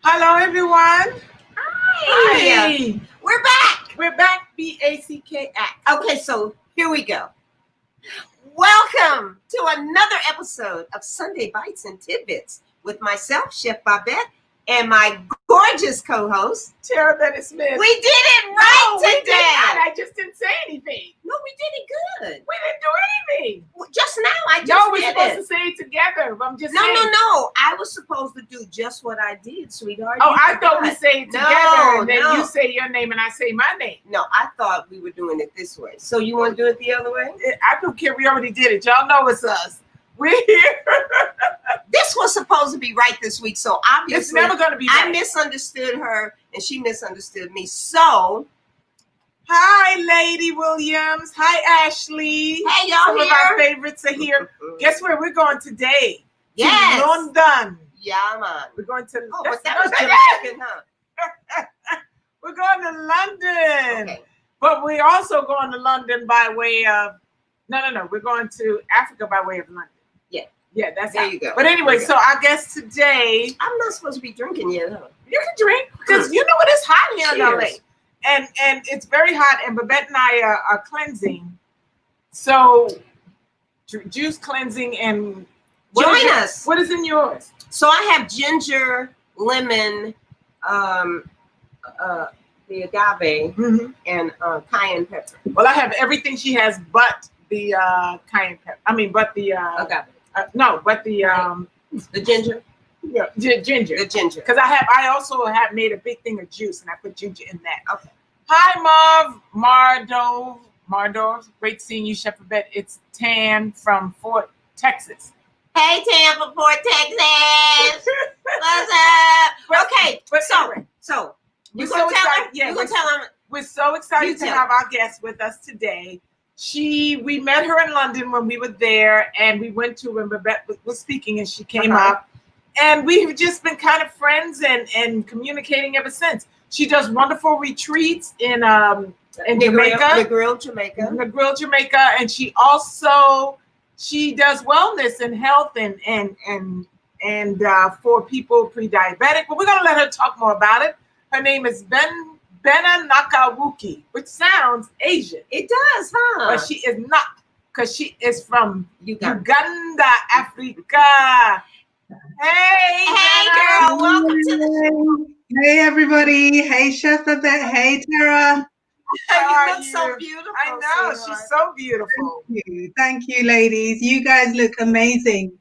Hello, everyone. Hi. We're back. We're back. BACK. Okay, so here we go. Welcome to another episode of Sunday Bites and Tidbits with myself, Chef Babette, and my gorgeous co-host, Terrah Bennett Smith. We did it right today. We did not. I just didn't say anything. No, we did it good. We didn't do anything. Just now, I just No, we're did supposed it. to say it together. I'm just No. saying. I was supposed to do just what I did, sweetheart. Oh, You I thought we forgot. say it together, No, and then no. you say your name and I say my name. No, I thought we were doing it this way. So you want to do it the other way? I don't care. We already did it. Y'all know it's us. We're here. This was supposed to be right this week, so obviously It's never going to be right. I misunderstood her and she misunderstood me. So, Hi, Lady Williams. Hi, Ashley. hey, y'all Some here? of our favorites are here. Guess where we're going today? Yes. To London. Yeah, man. We're going to. Oh, but that was London. Jamaican, huh? We're going to London. Okay. But we're also going to London by way of. No. We're going to Africa by way of London. Yeah, that's There how. you go. But anyway, There you so I guess today I'm not supposed to be drinking yet, huh? you can drink because you know what, it's hot here in LA. Cheers. And it's very hot, and Babette and I are cleansing. So juice cleansing and Join us. What is in yours? So I have ginger, lemon, the agave, and cayenne pepper. Well, I have everything she has but the cayenne pepper. I mean, but the Agave. but the The ginger. yeah, ginger. The ginger. Because I also have made a big thing of juice and I put ginger in that. Okay. Hi, Mardov. Great seeing you, Chef Babette. It's Tam from Fort Texas. Hey, Tampa, Fort Texas. What's up? Okay, But so anyway, you we're gonna so tell excited. them? Yeah, You gonna tell them? we're so excited You to tell. have our guest with us today. We met her in London when we were there, and we went to when Babette was speaking, and she came up, and we've just been kind of friends and communicating ever since. She does wonderful retreats in Jamaica, Negril, Jamaica, and she does wellness and health and for people pre-diabetic. But we're gonna let her talk more about it. Her name is Bennett, which sounds Asian. It does, huh? But she is not, because she is from Uganda. Uganda, Africa. Hey, Hey, girl, welcome to the show. Hey, everybody. Hey, Chef Babette. Hey, Terrah. You look so beautiful. I know, sweetheart. she's so beautiful. Thank you, ladies. You guys look amazing.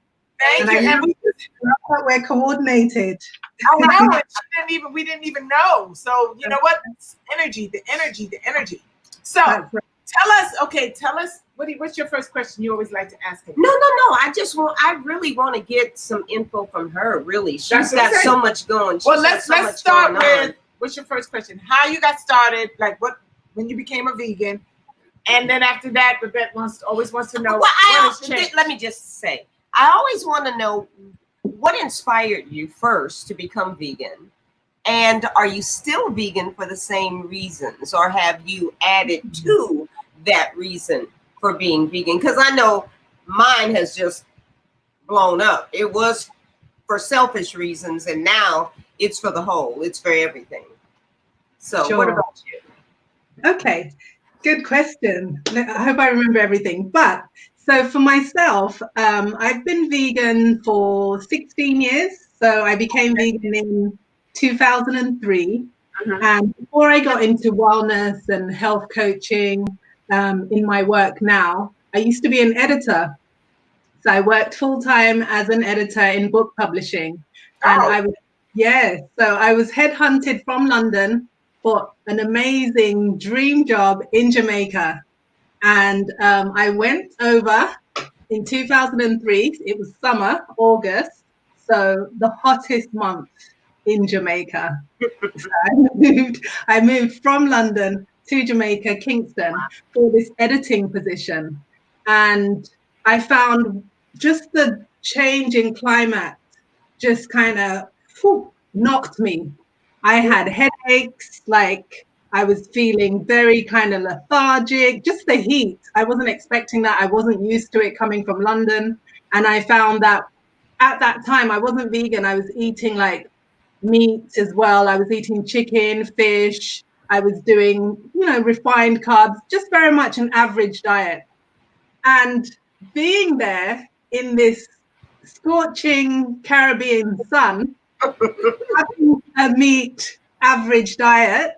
Thank And you. I And we love that we're coordinated. I know, we didn't even know. So you know what? It's energy. So That's right. tell us what's your first question you always like to ask her? No. I really want to get some info from her. Really, she's That's got okay. so much going. Well, She's let's got so much start going with what's your first question? How you got started? Like when you became a vegan, and then after that, Babette always wants to know. Let me just say, I always want to know what inspired you first to become vegan, and are you still vegan for the same reasons, or have you added to that reason for being vegan? Because I know mine has just blown up. It was for selfish reasons, and now it's for the whole. It's for everything. So, Sure. what about you? Okay, good question. I hope I remember everything. But so for myself, I've been vegan for 16 years. So I became vegan in 2003. And before I got into wellness and health coaching in my work now, I used to be an editor. So I worked full time as an editor in book publishing. And I was headhunted from London for an amazing dream job in Jamaica. And I went over in 2003. It was summer, August, so the hottest month in Jamaica. So I moved from London to Jamaica, Kingston, for this editing position. And I found just the change in climate just kind of knocked me. I had headaches, like I was feeling very kind of lethargic, just the heat. I wasn't expecting that. I wasn't used to it coming from London. And I found that at that time, I wasn't vegan. I was eating like meat as well. I was eating chicken, fish. I was doing, refined carbs, just very much an average diet. And being there in this scorching Caribbean sun, having a meat average diet,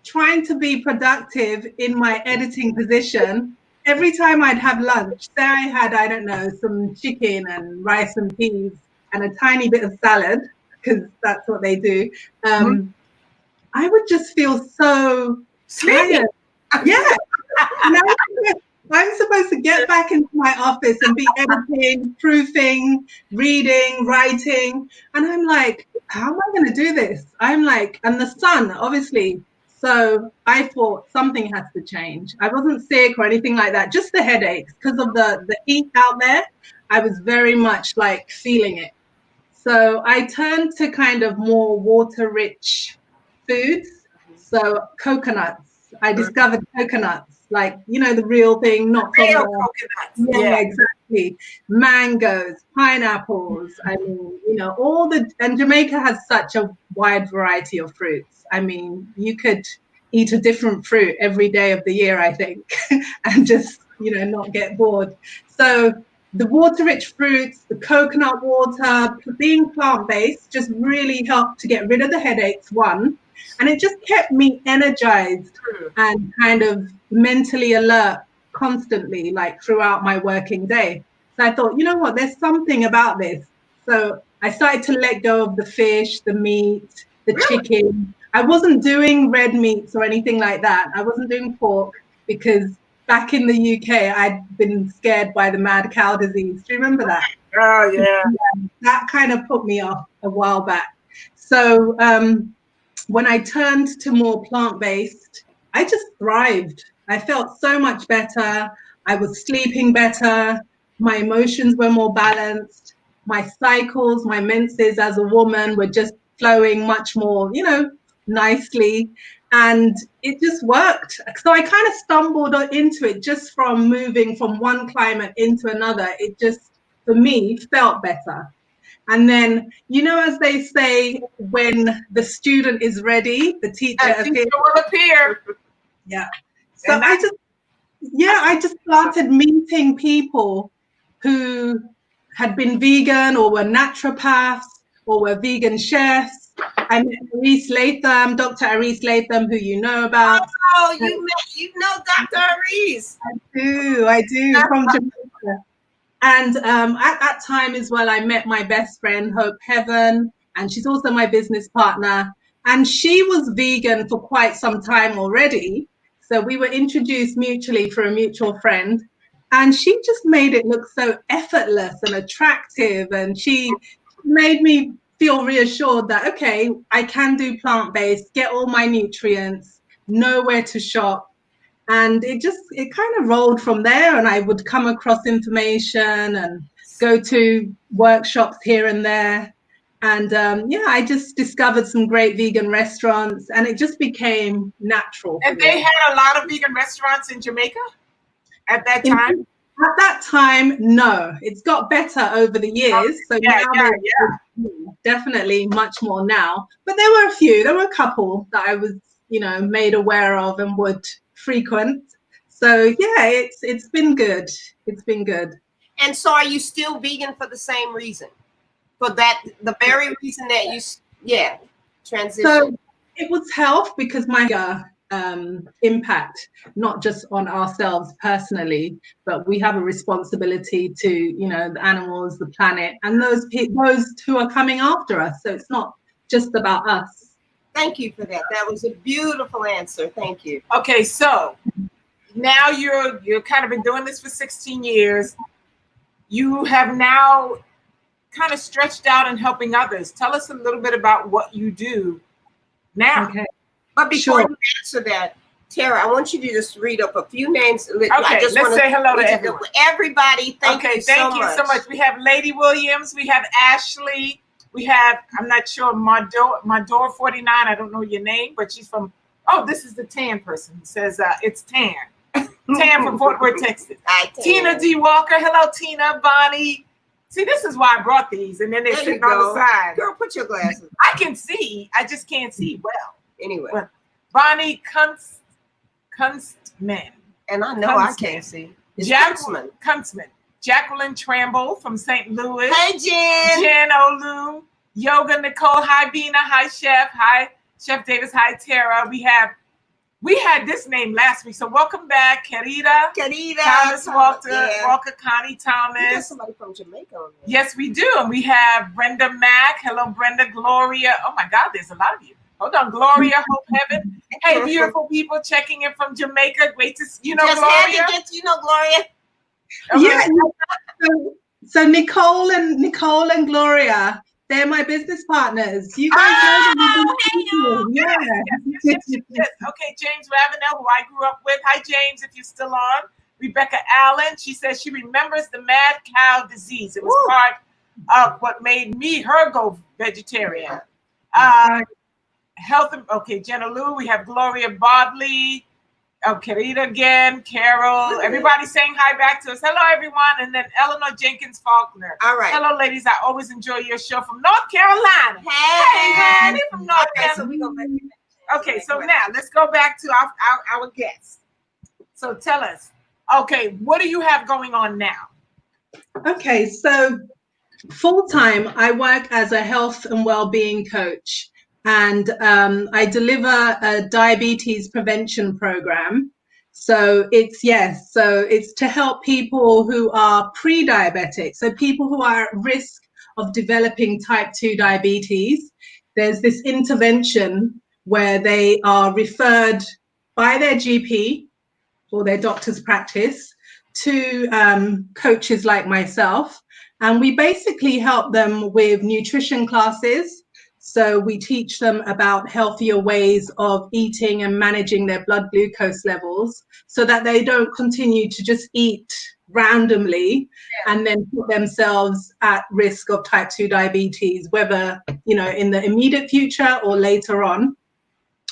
trying to be productive in my editing position, every time I'd have lunch, say I had, I don't know, some chicken and rice and peas and a tiny bit of salad, because that's what they do, I would just feel so tired. Yeah. I'm supposed to get back into my office and be editing, proofing, reading, writing. And I'm like, how am I going to do this? I'm like, and the sun, obviously. So I thought something has to change. I wasn't sick or anything like that, just the headaches because of the heat out there. I was very much like feeling it. So I turned to kind of more water-rich foods. So coconuts. I discovered coconuts, like, the real thing, not from Real coconuts. Yeah, exactly. Mangoes, pineapples. I mean, and Jamaica has such a wide variety of fruits. I mean, you could eat a different fruit every day of the year, I think, and just, not get bored. So the water-rich fruits, the coconut water, being plant-based just really helped to get rid of the headaches, one. And it just kept me energized and kind of mentally alert constantly, like throughout my working day. So I thought, you know what, there's something about this. So I started to let go of the fish, the meat, the chicken. I wasn't doing red meats or anything like that. I wasn't doing pork because back in the UK, I'd been scared by the mad cow disease. Do you remember that? Oh, yeah. That kind of put me off a while back. So when I turned to more plant-based, I just thrived. I felt so much better. I was sleeping better. My emotions were more balanced. My cycles, my menses as a woman were just flowing much more, nicely. And it just worked. So I kind of stumbled into it just from moving from one climate into another. It just, for me, felt better. And then, as they say, when the student is ready, the teacher will appear. Yeah. So I just started meeting people who had been vegan or were naturopaths or were vegan chefs. I met Dr. Aris Latham, who you know about. Oh, you know Dr. Aris. I do, from Jamaica. And at that time as well, I met my best friend, Hope Heaven, and she's also my business partner. And she was vegan for quite some time already. So we were introduced mutually for a mutual friend. And she just made it look so effortless and attractive. And she made me feel reassured that, okay, I can do plant-based, get all my nutrients, know where to shop. And it kind of rolled from there, and I would come across information and go to workshops here and there. And I just discovered some great vegan restaurants, and it just became natural. And they had a lot of vegan restaurants in Jamaica at that time? At that time, no. It's got better over the years. So now there's definitely much more now. But there were a few. There were a couple that I was, made aware of and would frequent. So it's been good. It's been good. And so are you still vegan for the same reason? For the very reason that you transition? So it was health, because my impact, not just on ourselves personally, but we have a responsibility to, the animals, the planet, and those who are coming after us. So it's not just about us. Thank you for that. That was a beautiful answer. Thank you. Okay, so now you're kind of been doing this for 16 years. You have now kind of stretched out and helping others. Tell us a little bit about what you do now. Okay. But before you answer that, Terrah, I want you to just read up a few names. Okay, let's say hello to everyone. Everybody, thank you so much. We have Lady Williams. We have Ashley. We have, I'm not sure, Mador 49. I don't know your name, but she's from, this is the tan person. It says it's Tan. Tan from Fort Worth, Texas. Tina D. Walker. Hello, Tina. Bonnie. See, this is why I brought these, and then they're There you sitting on go. the side. Girl, put your glasses. I can see, I just can't see well. Anyway. Well, Bonnie Kunstman. And I know Kunstman. I can't see. It's Jacqueline Kunstman. Jacqueline Tramble from St. Louis. Hey, Jen. Jen Olu. Yoga Nicole. Hi, Bina. Hi, Chef. Hi, Chef Davis. Hi, Terrah. We had this name last week, so welcome back, Querida. Thomas Walker, yeah. Walker, Connie Thomas. You got somebody from Jamaica on there. Yes, we do. And we have Brenda Mack. Hello, Brenda. Gloria. Oh, my God, there's a lot of you. Hold on. Gloria, Hope Heaven. Hey, beautiful people checking in from Jamaica. Great to see you. Know, Just Gloria. had to get you know, Gloria. Yeah. So Nicole and Gloria, they're my business partners. You guys know them. Yeah. Yes. Okay, James Ravenel, who I grew up with. Hi, James, if you're still on. Rebecca Allen, she says she remembers the mad cow disease. It was part of what made her go vegetarian. Health, okay, Jenna Lou, we have Gloria Bodley. Okay, Rita again, Carol, everybody saying hi back to us. Hello, everyone. And then Eleanor Jenkins Faulkner. All right. Hello, ladies. I always enjoy your show from North Carolina. Hey, honey, from North Carolina. So we go back. Okay, so now let's go back to our guests. So tell us, okay, what do you have going on now? Okay, so full-time, I work as a health and well-being coach. And I deliver a diabetes prevention program. So it's to help people who are pre-diabetic. So people who are at risk of developing type 2 diabetes. There's this intervention where they are referred by their GP or their doctor's practice to coaches like myself. And we basically help them with nutrition classes. So we teach them about healthier ways of eating and managing their blood glucose levels so that they don't continue to just eat randomly and then put themselves at risk of type 2 diabetes, whether, in the immediate future or later on.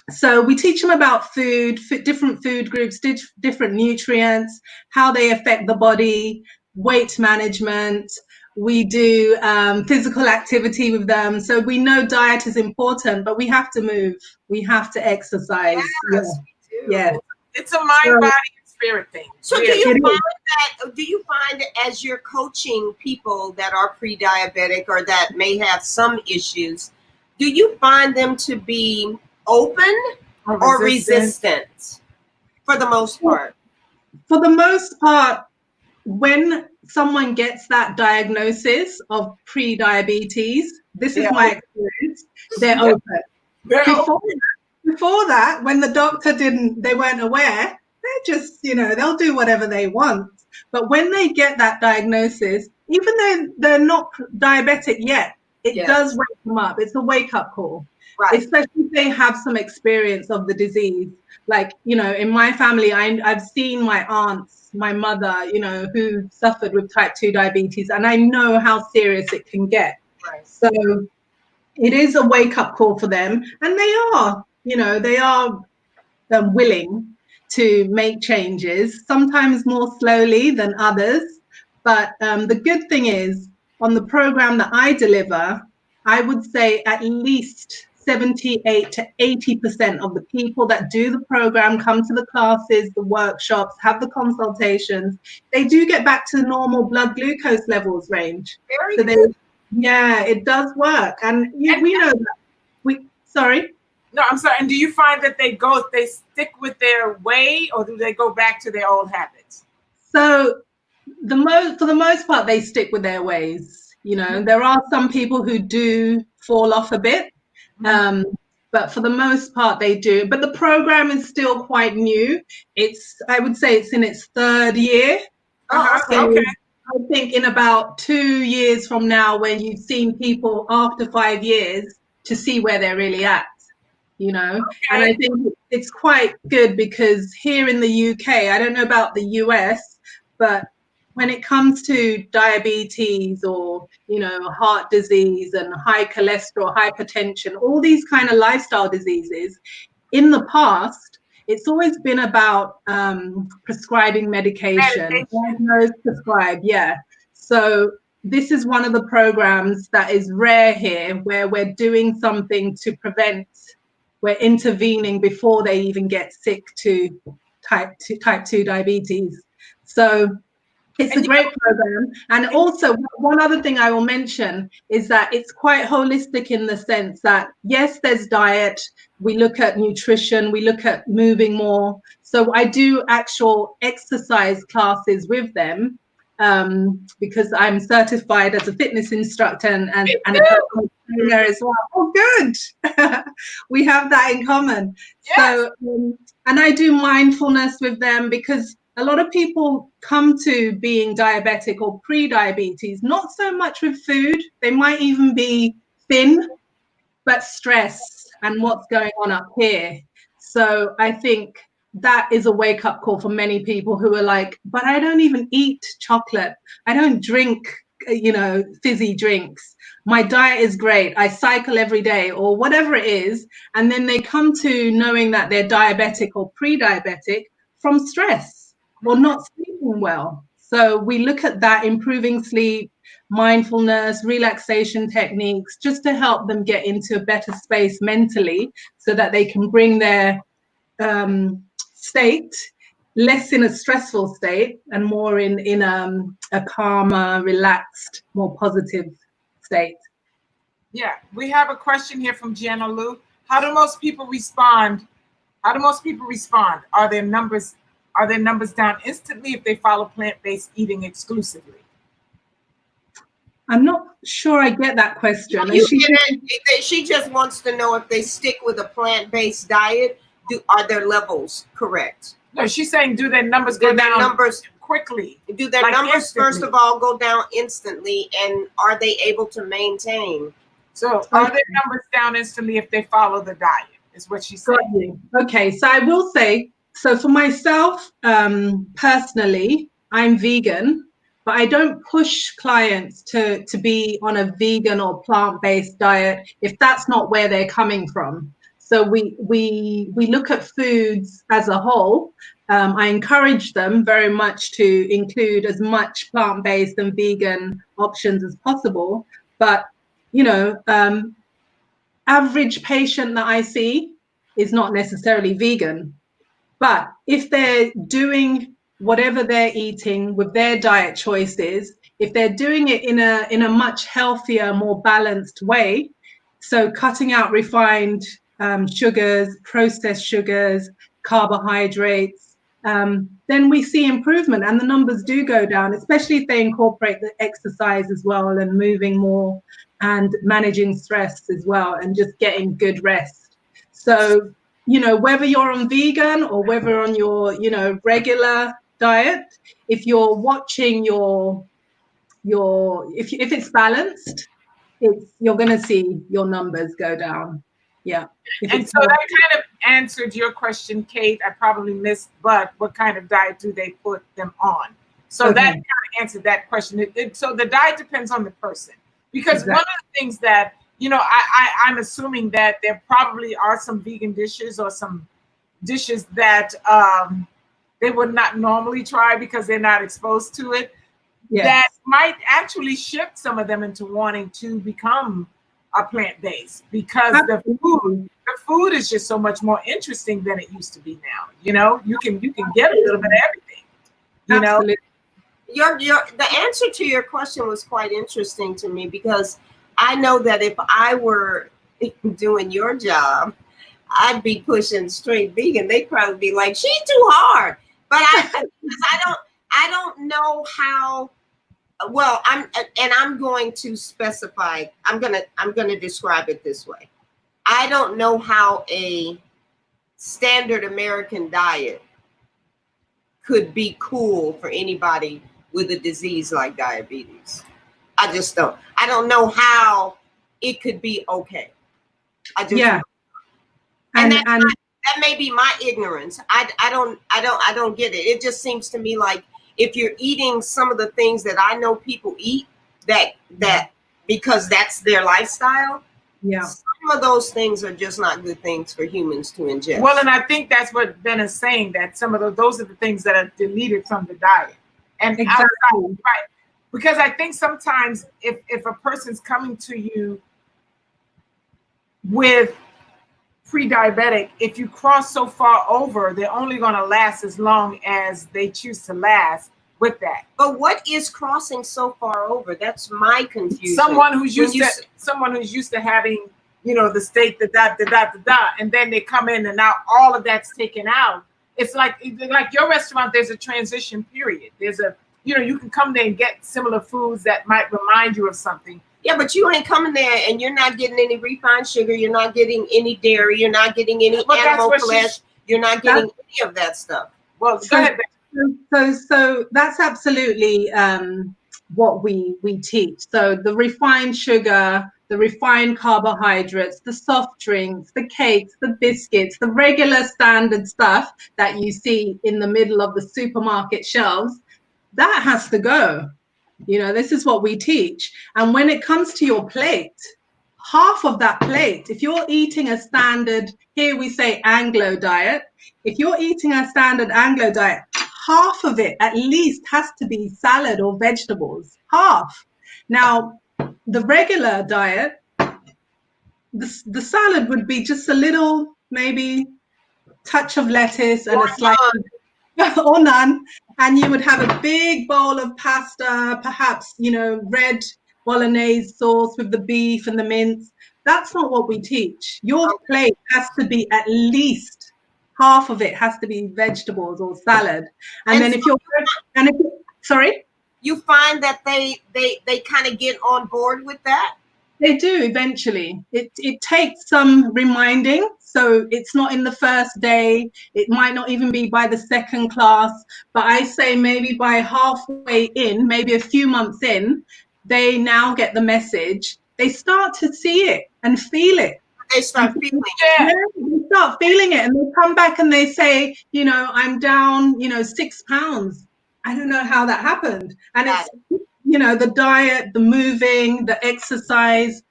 So we teach them about food, different food groups, different nutrients, how they affect the body, weight management. We do physical activity with them. So we know diet is important, but we have to move. We have to exercise. Yes, we do. Yeah. It's a mind, body, and spirit thing. So do you find that as you're coaching people that are pre-diabetic or that may have some issues, do you find them to be open or resistant for the most part? For the most part, when someone gets that diagnosis of pre-diabetes, this is my experience, they're open. Before that, when the doctor they weren't aware, they're just, they'll do whatever they want. But when they get that diagnosis, even though they're not diabetic yet, it does wake them up. It's a wake-up call. Right. Especially if they have some experience of the disease. Like, in my family, I've seen my aunts, my mother, who suffered with type 2 diabetes, and I know how serious it can get. Right. So it is a wake-up call for them, and they are willing to make changes, sometimes more slowly than others. But the good thing is, on the program that I deliver, I would say at least 78 to 80% of the people that do the program, come to the classes, the workshops, have the consultations, they do get back to normal blood glucose levels range. Very good. It does work. And we know that. Sorry? No, I'm sorry. And do you find that they stick with their way, or do they go back to their old habits? So for the most part, they stick with their ways. There are some people who do fall off a bit. But for the most part, they do. But the program is still quite new. I would say it's in its third year. So okay. I think in about 2 years from now, when you've seen people after 5 years, to see where they're really at, Okay. And I think it's quite good because here in the UK, I don't know about the US, but when it comes to diabetes or, heart disease and high cholesterol, hypertension, all these kind of lifestyle diseases, in the past, it's always been about prescribing medication. Diagnosed, prescribed, yeah. So this is one of the programs that is rare here, where we're doing something to prevent, we're intervening before they even get sick to type 2 diabetes. So it's a great program. And also, one other thing I will mention is that it's quite holistic in the sense that, yes, there's diet, we look at nutrition, we look at moving more. So I do actual exercise classes with them, because I'm certified as a fitness instructor and a personal trainer as well. Oh, good. We have that in common. Yes. So, and I do mindfulness with them, because a lot of people come to being diabetic or pre-diabetes, not so much with food. They might even be thin, but stress and what's going on up here. So I think that is a wake-up call for many people who are like, but I don't even eat chocolate. I don't drink, fizzy drinks. My diet is great. I cycle every day, or whatever it is. And then they come to knowing that they're diabetic or pre-diabetic from stress or not sleeping well. So we look at that, improving sleep, mindfulness, relaxation techniques, just to help them get into a better space mentally, so that they can bring their state less in a stressful state and more in a calmer, relaxed, more positive state. Yeah, we have a question here from Gianna Lou. How do most people respond? Are their numbers down instantly if they follow plant-based eating exclusively? I'm not sure I get that question. She just wants to know if they stick with a plant-based diet, are their levels correct? No, she's saying, do their numbers go down quickly? Do their numbers instantly, first of all, go down instantly, and are they able to maintain? So are their numbers down instantly if they follow the diet, is what she's saying. Okay, so I will say, so for myself, personally, I'm vegan, but I don't push clients to be on a vegan or plant-based diet if that's not where they're coming from. So we look at foods as a whole. I encourage them very much to include as much plant-based and vegan options as possible. But, average patient that I see is not necessarily vegan. But if they're doing whatever they're eating with their diet choices, if they're doing it in a much healthier, more balanced way, so cutting out refined sugars, processed sugars, carbohydrates, then we see improvement, and the numbers do go down, especially if they incorporate the exercise as well, and moving more and managing stress as well, and just getting good rest. So, whether you're on vegan or whether on your, regular diet, if you're watching if it's balanced, you're going to see your numbers go down. Yeah. And so that kind of answered your question, Kate. I probably missed, but what kind of diet do they put them on? So that kind of answered that question. So the diet depends on the person, because one of the things that, I'm assuming that there probably are some vegan dishes or some dishes that they would not normally try because they're not exposed to it. Yes. That might actually shift some of them into wanting to become a plant-based, because the food is just so much more interesting than it used to be now. You can get a little bit of everything. Absolutely. The answer to your question was quite interesting to me, because I know that if I were doing your job, I'd be pushing straight vegan. They'd probably be like, "She's too hard." But I don't know how. Well, I'm going to specify. I'm gonna describe it this way. I don't know how a standard American diet could be cool for anybody with a disease like diabetes. I just don't. I don't know how it could be okay. I just and that may be my ignorance. I don't get it. It just seems to me like, if you're eating some of the things that I know people eat, that because that's their lifestyle, some of those things are just not good things for humans to ingest. Well, and I think that's what Ben is saying, that some of those are the things that are deleted from the diet. And outside, right, Because I think sometimes if a person's coming to you with pre-diabetic, if you cross so far over, they're only going to last as long as they choose to last with that. But what is crossing so far over? That's my confusion. Someone who's used to having, you know, the steak, the dot, and then they come in and now all of that's taken out. It's like your restaurant, there's a transition period. There's a, you know, you can come there and get similar foods that might remind you of something. Yeah, but you ain't coming there and you're not getting any refined sugar. You're not getting any dairy. You're not getting any animal flesh. You're not getting any of that stuff. Well, go ahead. So that's absolutely what we teach. So the refined sugar, the refined carbohydrates, the soft drinks, the cakes, the biscuits, the regular standard stuff that you see in the middle of the supermarket shelves, that has to go. You know, this is what we teach. And when it comes to your plate, half of that plate, if you're eating a standard, here we say Anglo diet, if you're eating a standard Anglo diet, half of it at least has to be salad or vegetables. Half. Now, the regular diet, the salad would be just a little, maybe touch of lettuce and a slice or none, and you would have a big bowl of pasta, perhaps, you know, red bolognese sauce with the beef and the mince. That's not what we teach. Your plate has to be at least half of it has to be vegetables or salad. And then sorry? You find that they kind of get on board with that? They do eventually. It takes some reminding. So it's not in the first day. It might not even be by the second class. But I say maybe by halfway in, maybe a few months in, they now get the message. They start to see it and feel it. They start feeling it. Yeah, they start feeling it. And they come back and they say, you know, I'm down, you know, 6 pounds. I don't know how that happened. And it's, you know, the diet, the moving, the exercise,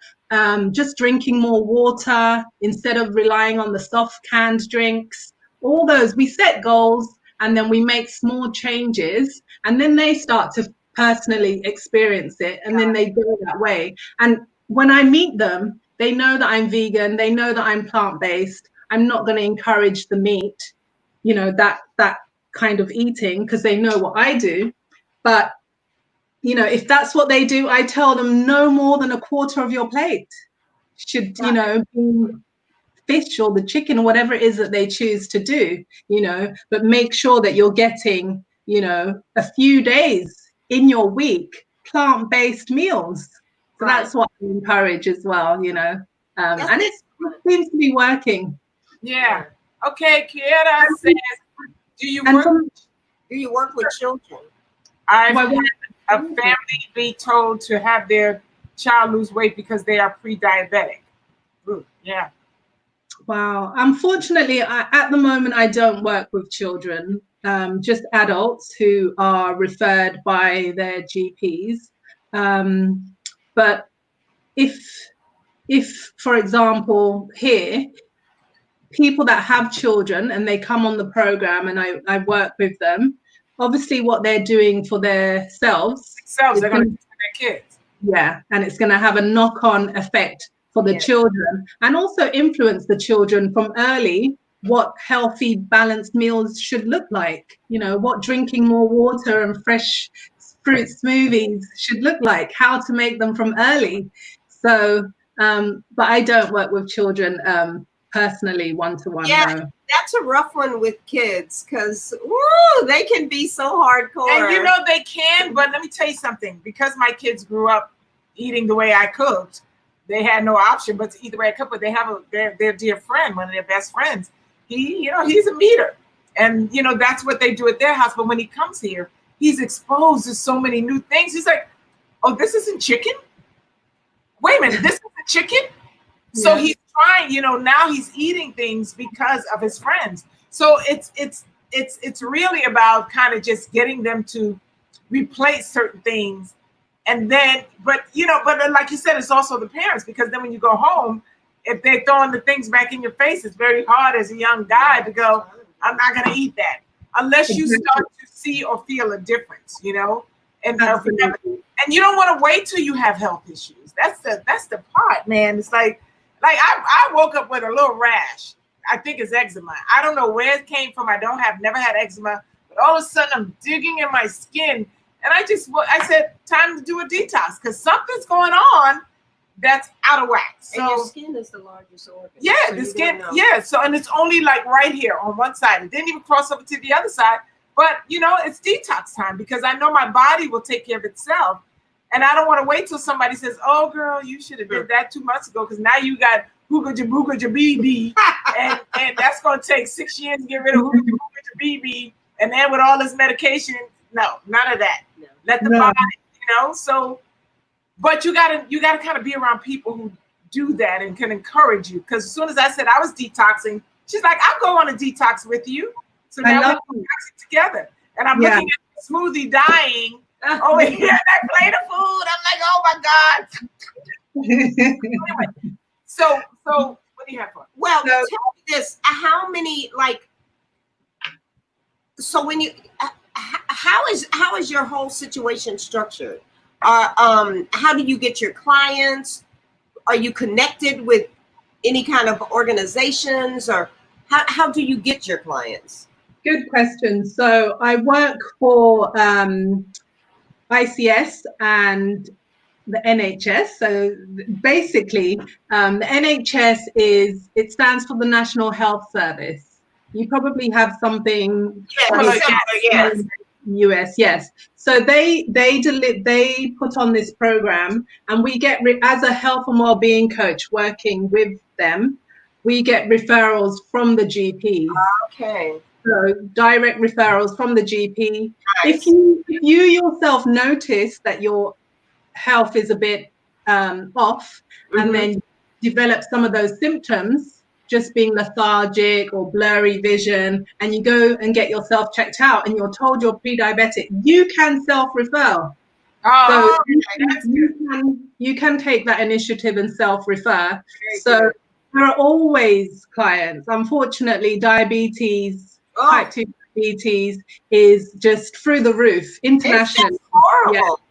just drinking more water instead of relying on the soft canned drinks, all those. We set goals and then we make small changes and then they start to personally experience it and then they go that way. And when I meet them, they know that I'm vegan. They know that I'm plant-based. I'm not going to encourage the meat, you know, that kind of eating because they know what I do. But you know, if that's what they do, I tell them no more than a quarter of your plate should, you know, be fish or the chicken or whatever it is that they choose to do, you know, but make sure that you're getting, you know, a few days in your week, plant-based meals. So that's what I encourage as well, you know, and it seems to be working. Yeah. Okay. Kiera says, do you work with children? I've had a family be told to have their child lose weight because they are pre-diabetic. Ooh, yeah. Wow. Unfortunately, at the moment, I don't work with children, just adults who are referred by their GPs. But if, for example, here, people that have children and they come on the program and I work with them, obviously what they're doing for themselves. They're going to do for their kids. Yeah, and it's going to have a knock-on effect for the children and also influence the children from early what healthy, balanced meals should look like. You know, what drinking more water and fresh fruit smoothies should look like, how to make them from early. So, but I don't work with children personally one-to-one. Yeah, no. That's a rough one with kids because they can be so hardcore. And you know they can, but let me tell you something. Because my kids grew up eating the way I cooked, they had no option but to eat the way I cooked. But they have their dear friend, one of their best friends. He's a meter, and you know that's what they do at their house. But when he comes here, he's exposed to so many new things. He's like, "Oh, this isn't chicken. Wait a minute, this isn't chicken." So he's trying, you know, now he's eating things because of his friends. So it's really about kind of just getting them to replace certain things. And then, but like you said, it's also the parents, because then when you go home, if they're throwing the things back in your face, it's very hard as a young guy to go, I'm not going to eat that unless you start to see or feel a difference, you know? And And you don't want to wait till you have health issues. That's the part, man. It's like I woke up with a little rash. I think it's eczema. I don't know where it came from. Never had eczema, but all of a sudden I'm digging in my skin, and I said, time to do a detox because something's going on that's out of whack. So and your skin is the largest organ. Yeah, so the skin. Yeah, so and it's only like right here on one side. It didn't even cross over to the other side. But it's detox time because I know my body will take care of itself, and I don't want to wait till somebody says, "Oh, girl, you should have did that 2 months ago," because now you got hooga jabooga jabee, and that's gonna take 6 years to get rid of hooga jabooga jabee, and then with all this medication, no, none of that. No. Let the body, So, but you gotta kind of be around people who do that and can encourage you. Because as soon as I said I was detoxing, she's like, "I'll go on a detox with you." So now we're detoxing together, and I'm looking at the smoothie dying over here. That plate of food, I'm like, "Oh my god!" Anyway, so what do you have for? Well, tell me this: how many So when you, how is your whole situation structured? How do you get your clients? Are you connected with any kind of organizations, or how do you get your clients? Good question. So I work for ICS and the NHS. So basically, the NHS it stands for the National Health Service. You probably have something. Yes. US, yes. So they put on this program, and we get as a health and well-being coach working with them, we get referrals from the GPs. Okay. So direct referrals from the GP. Nice. If you yourself notice that your health is a bit off, and then develop some of those symptoms, just being lethargic or blurry vision, and you go and get yourself checked out and you're told you're pre-diabetic, you can self-refer. So you can take that initiative and self-refer. So there are always clients. Unfortunately, diabetes, type 2 diabetes is just through the roof internationally. It's horrible.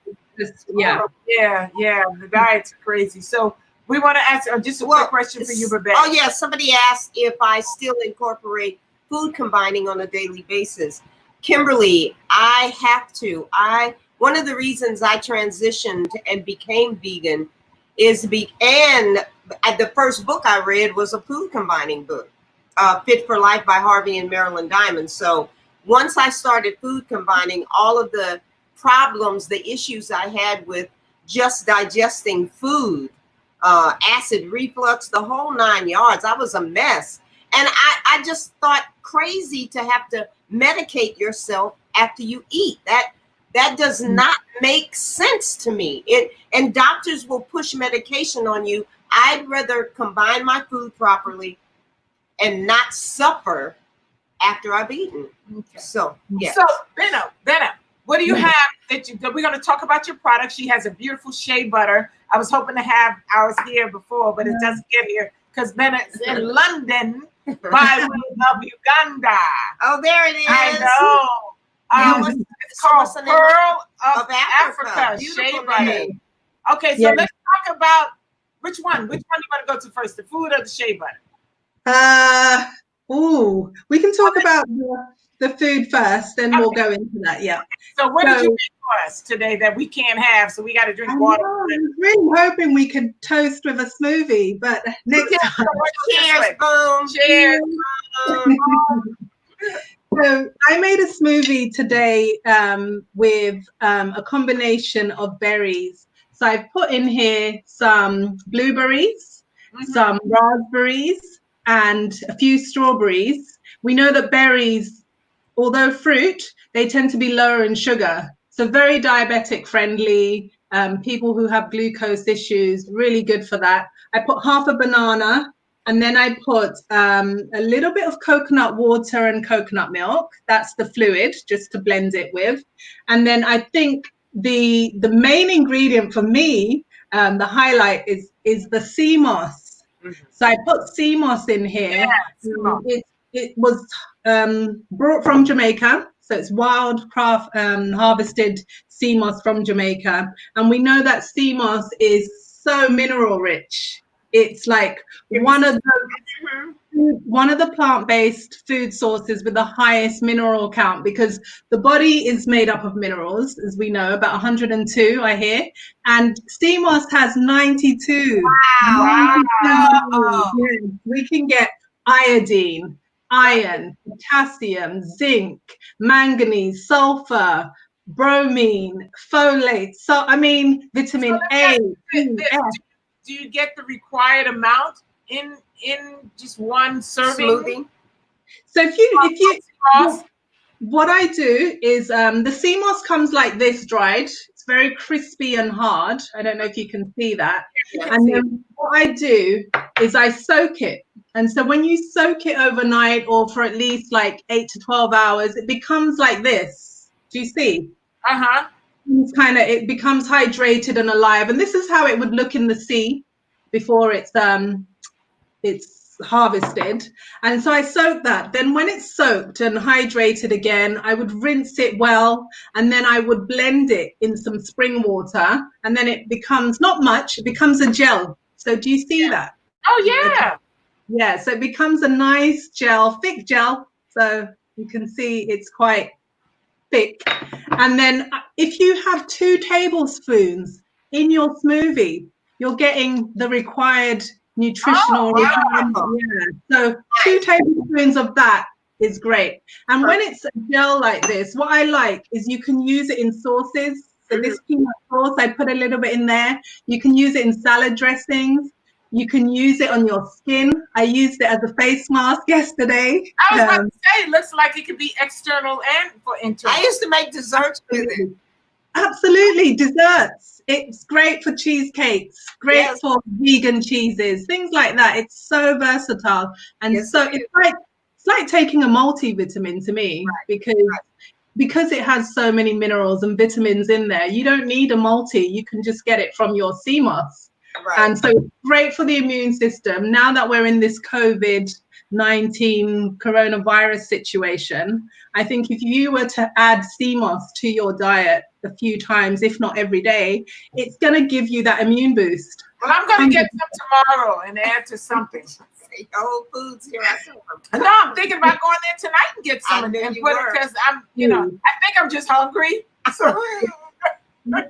Yeah. The diet's crazy. So we want to ask just a quick question for you, Babette. Oh, yeah. Somebody asked if I still incorporate food combining on a daily basis. Kimberly, I have to. One of the reasons I transitioned and became vegan is and the first book I read was a food combining book, Fit for Life by Harvey and Marilyn Diamond. So once I started food combining, all of the problems, the issues I had with just digesting food, acid reflux, the whole 9 yards. I was a mess. And I just thought crazy to have to medicate yourself after you eat. That does not make sense to me. And doctors will push medication on you. I'd rather combine my food properly and not suffer after I've eaten. Okay. So, yeah. So, Bennett, what do you have that we're going to talk about your product? She has a beautiful shea butter. I was hoping to have ours here before, but it doesn't get here because Bennett's in London by way of Uganda. Oh, there it is. I know. It's called Pearl of Africa Beautiful shea butter. name. Okay, so let's talk about which one. Which one you want to go to first, the food or the shea butter? We can talk about the food first, then we'll go into that. Yeah. So what did you make for us today that we can't have? So we got to drink water. I was really hoping we could toast with a smoothie, but next time. Cheers, boom. Cheers. So I made a smoothie today with a combination of berries. So I've put in here some blueberries, some raspberries, and a few strawberries. We know that berries, although fruit, they tend to be lower in sugar. So very diabetic friendly, people who have glucose issues, really good for that. I put half a banana, and then I put a little bit of coconut water and coconut milk. That's the fluid, just to blend it with. And then I think the main ingredient for me, the highlight is the sea moss. So I put sea moss in here. It was brought from Jamaica. So it's wild craft harvested sea moss from Jamaica. And we know that sea moss is so mineral rich. It's like one of the plant-based food sources with the highest mineral count, because the body is made up of minerals, as we know, about 102, I hear, and sea moss has 92. Wow. 92. Yeah. We can get iodine, iron, potassium, zinc, manganese, sulfur, bromine, folate. So I mean, vitamin A. Do you get the required amount in just one serving? Smoothie. So if you what I do is the sea moss comes like this dried. It's very crispy and hard. I don't know if you can see that. And then what I do is I soak it. And so when you soak it overnight or for at least like 8 to 12 hours, it becomes like this. Do you see? Uh-huh. It becomes hydrated and alive. And this is how it would look in the sea before it's harvested. And so I soak that. Then when it's soaked and hydrated again, I would rinse it well, and then I would blend it in some spring water, and then it becomes not much, it becomes a gel. So do you see that? Oh yeah. Yeah, so it becomes a nice gel, thick gel. So you can see it's quite thick. And then if you have 2 tablespoons in your smoothie, you're getting the required nutritional requirement. Yeah. So 2 tablespoons of that is great. And when it's a gel like this, what I like is you can use it in sauces. So this peanut sauce, I put a little bit in there. You can use it in salad dressings. You can use it on your skin. I used it as a face mask yesterday. I was about to say, it looks like it could be external and for internal. I used to make desserts with it. Absolutely, desserts. It's great for cheesecakes, great for vegan cheeses, things like that. It's so versatile, and it's like taking a multivitamin to me, because it has so many minerals and vitamins in there. You don't need a multi; you can just get it from your sea moss. Right. And so it's great for the immune system. Now that we're in this COVID-19 coronavirus situation, I think if you were to add sea moss to your diet a few times, if not every day, it's going to give you that immune boost. Well, I'm going to get some tomorrow and add to something. Whole Foods here. No, I'm thinking about going there tonight and get some of it, because I'm, I think I'm just hungry. So I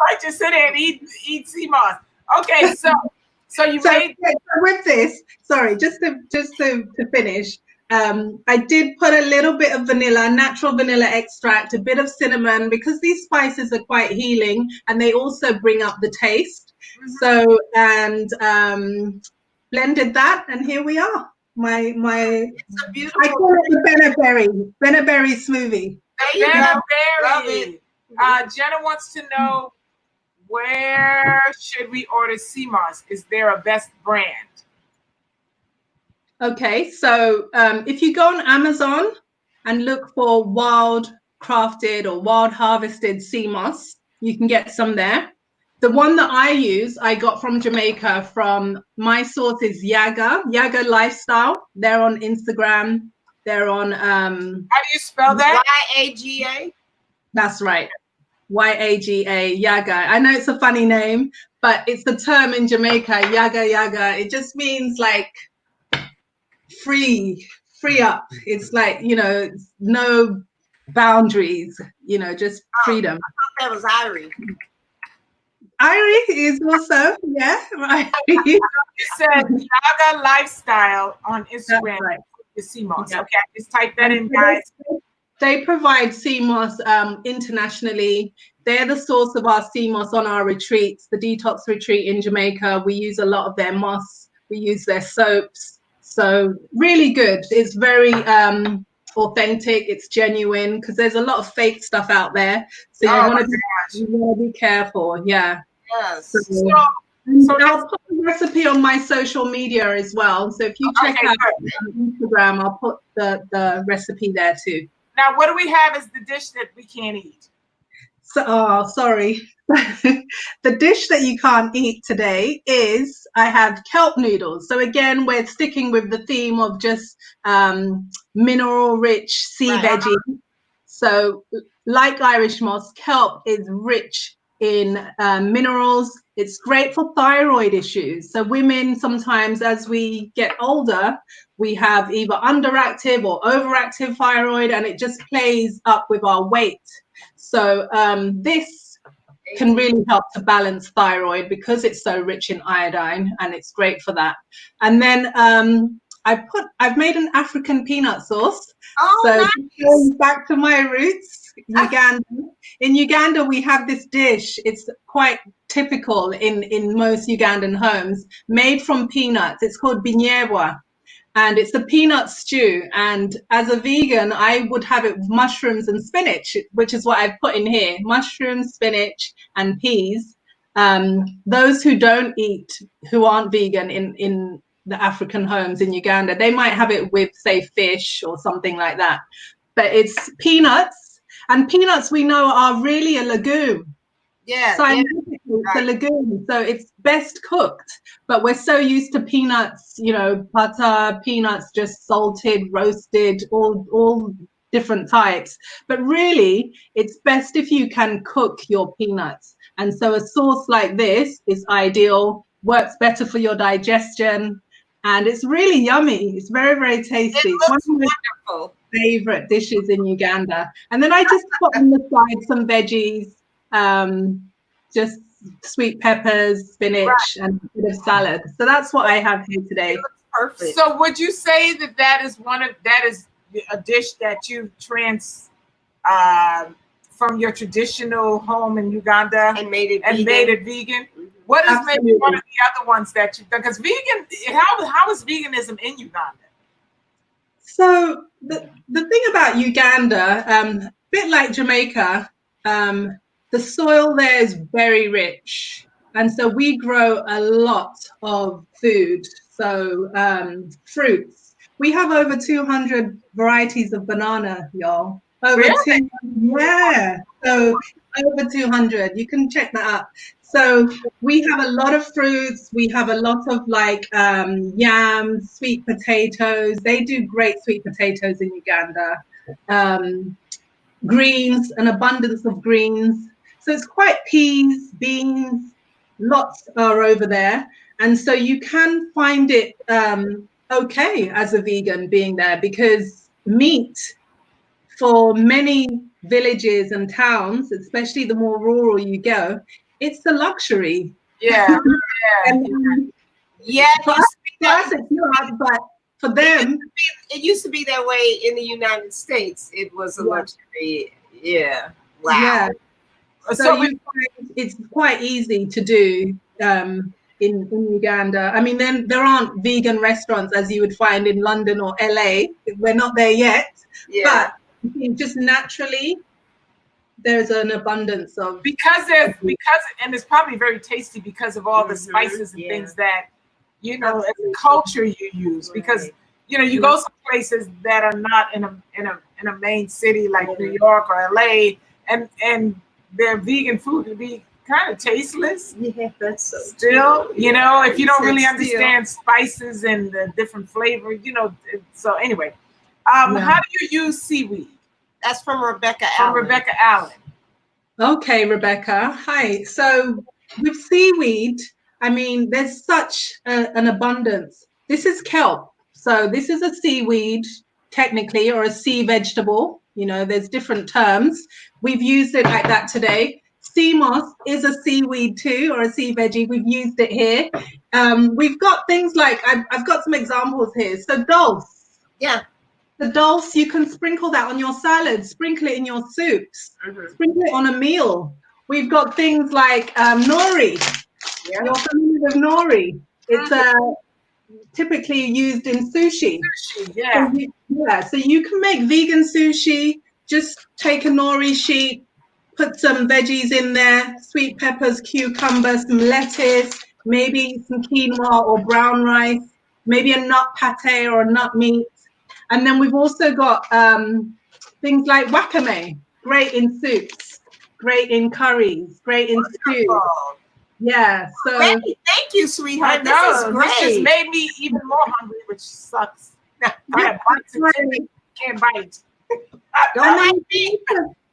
might just sit there and eat sea moss. Okay, so with this, sorry, just to finish, I did put a little bit of vanilla, natural vanilla extract, a bit of cinnamon, because these spices are quite healing and they also bring up the taste. So, and blended that, and here we are. I call it the Bennett berry smoothie. Bennett berry. Jenna wants to know, where should we order sea moss? Is there a best brand? Okay, so if you go on Amazon and look for wild crafted or wild harvested sea moss, you can get some there. The one that I use, I got from Jamaica. From my source is Yaga Lifestyle. They're on Instagram. They're on how do you spell that? YAGA. That's right. YAGA, Yaga. I know it's a funny name, but it's the term in Jamaica, Yaga. It just means like free up. It's like, no boundaries, just freedom. I thought that was Irie. Irie is also, right. You said Yaga Lifestyle on Instagram. Right. The sea moss. Okay, just type that in, guys. They provide sea moss internationally. They're the source of our sea moss on our retreats. The detox retreat in Jamaica, we use a lot of their moss. We use their soaps. So really good. It's very authentic. It's genuine, because there's a lot of fake stuff out there. So you want to be careful. Yeah. Yes. So I'll put the recipe on my social media as well. So if you check out Instagram, I'll put the recipe there too. Now, what do we have as the dish that we can't eat? So, oh, sorry. The dish that you can't eat today is I have kelp noodles. So again, we're sticking with the theme of just mineral-rich sea Right. veggies. So, like Irish moss, kelp is rich in minerals. It's great for thyroid issues. So women sometimes, as we get older, we have either underactive or overactive thyroid, and it just plays up with our weight. So this can really help to balance thyroid because it's so rich in iodine, and it's great for that. And then I've made an African peanut sauce. Oh, So nice. going back to my roots, Uganda. In Uganda, we have this dish. It's quite typical in most Ugandan homes, made from peanuts. It's called binyebwa, and it's a peanut stew. And as a vegan, I would have it with mushrooms and spinach, which is what I've put in here: mushrooms, spinach, and peas. Those who don't eat, who aren't vegan in the African homes in Uganda, they might have it with, say, fish or something like that. But it's peanuts, and peanuts we know are really a legume. Yeah. Scientifically, it's a legume, so it's best cooked. But we're so used to peanuts, you know, butter, peanuts just salted, roasted, all different types. But really, it's best if you can cook your peanuts. And so a sauce like this is ideal, works better for your digestion, and it's really yummy. It's very, very tasty. It It's one looks of my wonderful. favorite dishes in Uganda. And then I just put on the side some veggies, just sweet peppers, spinach, and a bit of salad. So that's what I have here today. It looks perfect. So would you say that that is a dish that you from your traditional home in Uganda and made it vegan? What is maybe Absolutely. one of the other ones that you, because vegan, how is veganism in Uganda? So the thing about Uganda, a bit like Jamaica, the soil there is very rich. And so we grow a lot of food. So fruits. We have over 200 varieties of banana, y'all. Over Really? 200, yeah. So over 200. You can check that out. So we have a lot of fruits. We have a lot of like yams, sweet potatoes. They do great sweet potatoes in Uganda. Greens, an abundance of greens. So it's quite peas, beans, lots are over there. And so you can find it okay as a vegan being there, because meat for many villages and towns, especially the more rural you go, it's a luxury. Yeah. And Yeah, for us, it's not, but for them, it used to be that way in the United States. It was a luxury. Yeah. Wow. yeah. So you find it's quite easy to do in Uganda. I mean, then there aren't vegan restaurants as you would find in London or LA. We're not there yet, but just naturally, there's an abundance of because and it's probably very tasty because of all the spices and things that as a culture you use. Because you go some places that are not in a main city like New York or LA, and their vegan food would be kind of tasteless. Yeah, that's so still, true. if you don't really understand spices and the different flavors, So anyway, how do you use seaweed? That's from Rebecca From Allen. Rebecca Allen. Okay, Rebecca. Hi. So with seaweed, I mean, there's such an abundance. This is kelp. So this is a seaweed, technically, or a sea vegetable. There's different terms. We've used it like that today. Sea moss is a seaweed too, or a sea veggie. We've used it here. We've got things like, I've got some examples here. So dulse. Yeah. The dulse, you can sprinkle that on your salad, sprinkle it in your soups, sprinkle it on a meal. We've got things like nori. Yeah. You're familiar with nori. It's typically used in sushi. So you can make vegan sushi. Just take a nori sheet, put some veggies in there, sweet peppers, cucumber, some lettuce, maybe some quinoa or brown rice, maybe a nut pate or a nut meat. And then we've also got things like wakame, great in soups. great in curries, great in stews. Wonderful. Yeah. So Thank you, sweetheart. I know. This is great. This just made me even more hungry, which sucks. I have bites and right. can't bite. Don't And like then me.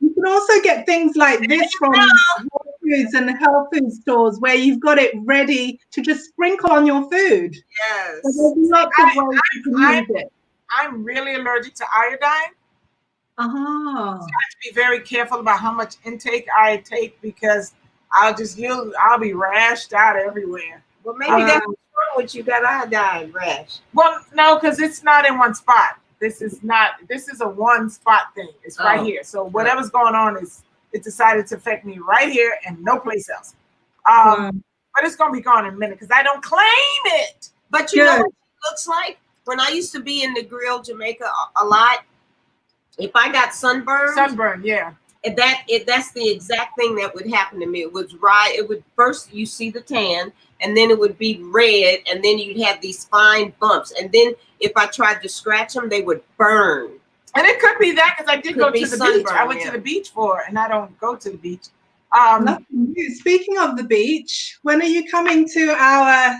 you can also get things like this from Whole Foods and health food stores where you've got it ready to just sprinkle on your food. Yes. So there's lots of ways you can use it. I'm really allergic to iodine. Uh-huh. So I have to be very careful about how much intake I take because I'll be rashed out everywhere. Well, maybe that's what's wrong with you, that iodine rash. Well, no, because it's not in one spot. This is a one spot thing. It's right here. So whatever's going on it decided to affect me right here and no place else. But it's gonna be gone in a minute because I don't claim it. But you know what it looks like? When I used to be in the grill Jamaica a lot, if I got sunburn, yeah. That's the exact thing that would happen to me. It would first you see the tan, and then it would be red, and then you'd have these fine bumps, and then if I tried to scratch them, they would burn. And it could be that because I did go to the beach. I went to the beach and I don't go to the beach. Speaking of the beach, when are you coming to our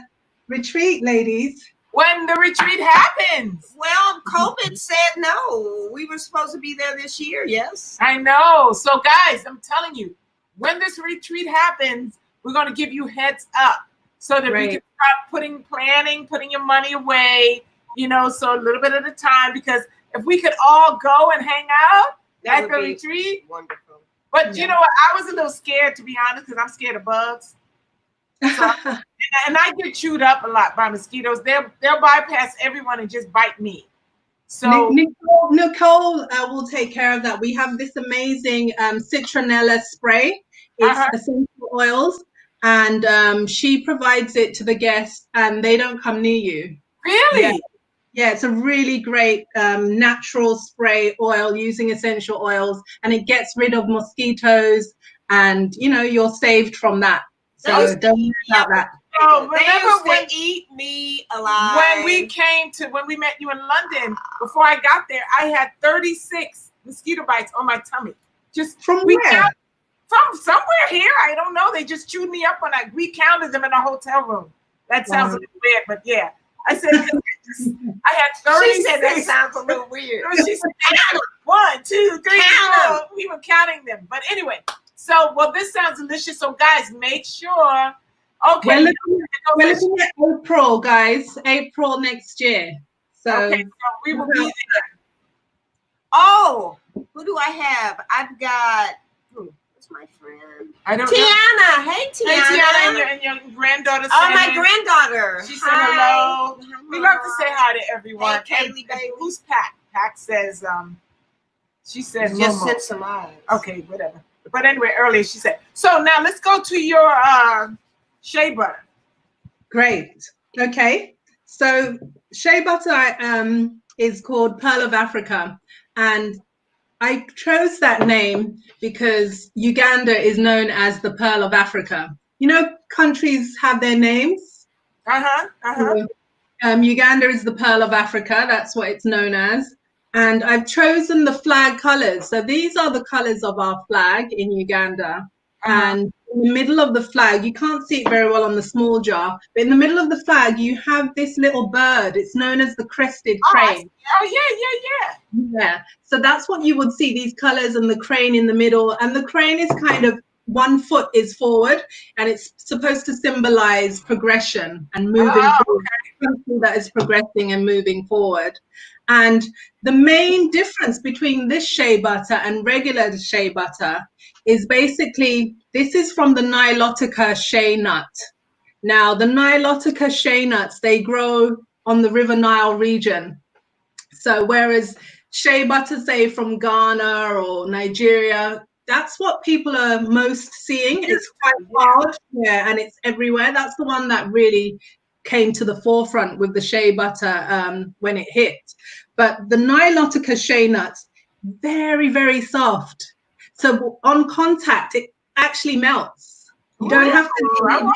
retreat, ladies? When the retreat happens. Well, COVID said no. We were supposed to be there this year, yes. I know. So, guys, I'm telling you, when this retreat happens, we're going to give you heads up so that we can start putting your money away, so a little bit at a time. Because if we could all go and hang out at the retreat. Wonderful. But you know what? I was a little scared, to be honest, because I'm scared of bugs. So, and I get chewed up a lot by mosquitoes. They'll bypass everyone and just bite me. So Nicole will take care of that. We have this amazing Citronella Spray. It's essential oils, and she provides it to the guests, and they don't come near you. Really? Yeah, it's a really great natural spray oil using essential oils, and it gets rid of mosquitoes, and you're saved from that. So don't worry about that. Oh, remember when eat me alive? When we met you in London, before I got there, I had 36 mosquito bites on my tummy. Just from where? From somewhere here. I don't know. They just chewed me up when we counted them in a hotel room. That sounds a little weird, but yeah. I said, I had 36. She said that sounds a little weird. She said, 1, 2, 3, 4. We were counting them. But anyway, this sounds delicious. So guys, make sure. Okay. We're looking at April, guys. April next year. So we will be there. Oh, who do I have? I've got what's my friend? I don't Tiana. know. Hey, Tiana. Hey, Tiana and your granddaughter. Oh, my granddaughter. She said hello. We love to say hi to everyone. Hey, Kaylee, baby. Who's Pat? Pat says, she says, just sent some eyes. Okay, whatever. But anyway, earlier she said, so now let's go to your shea butter. Great. Okay. So shea butter is called Pearl of Africa. And I chose that name because Uganda is known as the Pearl of Africa. Countries have their names. Uganda is the Pearl of Africa. That's what it's known as. And I've chosen the flag colors. So these are the colors of our flag in Uganda. And in the middle of the flag, you can't see it very well on the small jar, but in the middle of the flag, you have this little bird. It's known as the crested crane. Yeah. So that's what you would see, these colors and the crane in the middle. And the crane is kind of 1 foot is forward, and it's supposed to symbolize progression and moving forward. Something that is progressing and moving forward. And the main difference between this shea butter and regular shea butter is basically, this is from the Nilotica shea nut. Now, the Nilotica shea nuts, they grow on the River Nile region. So whereas shea butter, say from Ghana or Nigeria, that's what people are most seeing. It's quite hard, and it's everywhere. That's the one that really came to the forefront with the shea butter when it hit. But the Nilotica shea nuts, very, very soft. So on contact, it actually melts. You don't have to.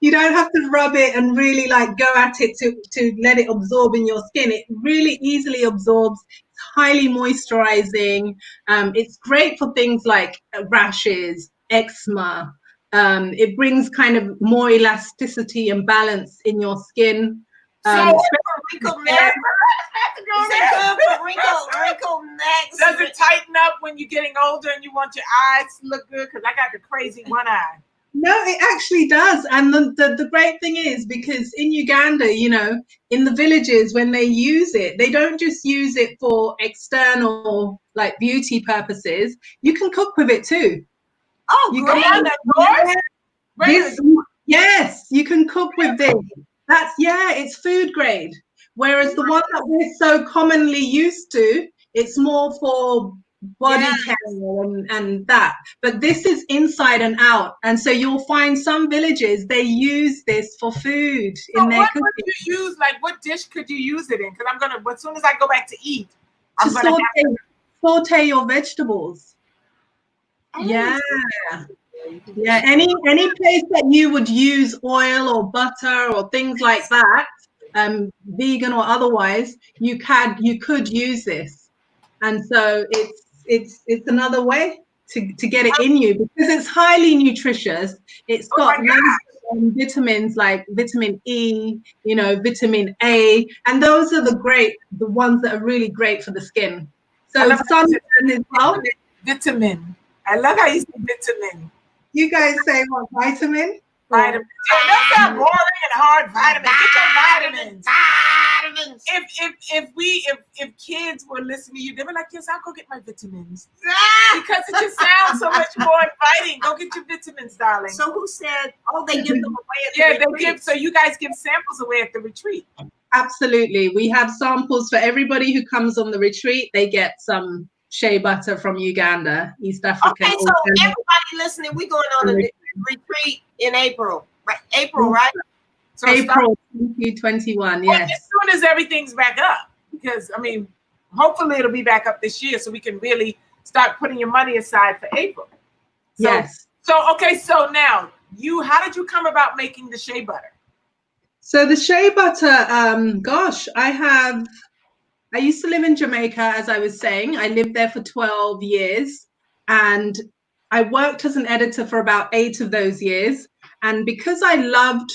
You don't have to rub it and really like go at it to let it absorb in your skin. It really easily absorbs. It's highly moisturizing. It's great for things like rashes, eczema. It brings kind of more elasticity and balance in your skin. So wrinkle neck. Is it good for wrinkle necks? Does it tighten up when you're getting older and you want your eyes to look good? Because I got the crazy one eye. No, it actually does. And the great thing is, because in Uganda, you know, in the villages, when they use it, they don't just use it for external, like beauty purposes. You can cook with it too. Oh, You great. Yes, you can cook with this. It's food grade. Whereas the one that we're so commonly used to, it's more for body care and that. But this is inside and out. And so you'll find some villages, they use this for food in their cooking. What would you use? Like, what dish could you use it in? Because I'm going to, as soon as I go back to eat, I'm going to saute your vegetables. Yeah. Yeah, any place that you would use oil or butter or things like that, vegan or otherwise, you could use this, and so it's another way to get it in you, because it's highly nutritious. It's got vitamins like vitamin E, you know, vitamin A, and those are the ones that are really great for the skin. So sunburn as well. Vitamin. I love how you say vitamin. You guys say what, vitamin? Vitamin. That's not boring and hard. Vitamin. Get your vitamins. If kids were listening to you, they'd be like, yes, I'll go get my vitamins. Because it just sounds so much more inviting. Go get your vitamins, darling. So who said, they give them away at the retreat? So you guys give samples away at the retreat. Absolutely. We have samples for everybody who comes on the retreat. They get some shea butter from Uganda, East Africa. Okay, so everybody listening, we're going on a retreat in April. Right? April, right? So April 2021, yes. As soon as everything's back up. Because, I mean, hopefully it'll be back up this year so we can really start putting your money aside for April. Yes. So now, how did you come about making the shea butter? So the shea butter, I used to live in Jamaica, as I was saying. I lived there for 12 years, and I worked as an editor for about 8 of those years. And because I loved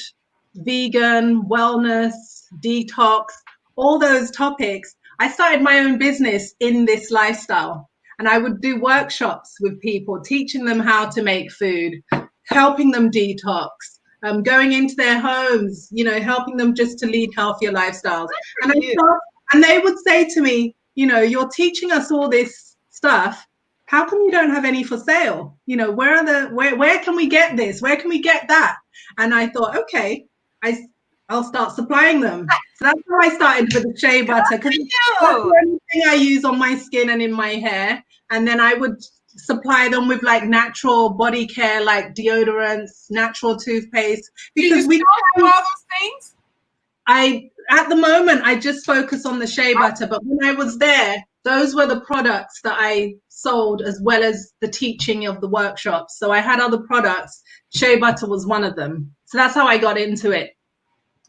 vegan, wellness, detox, all those topics, I started my own business in this lifestyle. And I would do workshops with people, teaching them how to make food, helping them detox, going into their homes, you know, helping them just to lead healthier lifestyles. And they would say to me, you know, you're teaching us all this stuff. How come you don't have any for sale? You know, where can we get this? Where can we get that? And I thought, okay, I'll start supplying them. So that's how I started with the shea butter, because that's the only thing I use on my skin and in my hair. And then I would supply them with like natural body care, like deodorants, natural toothpaste. Because we have all those things. At the moment, I just focus on the shea butter, but when I was there, those were the products that I sold, as well as the teaching of the workshops. So I had other products. Shea butter was one of them. So that's how I got into it.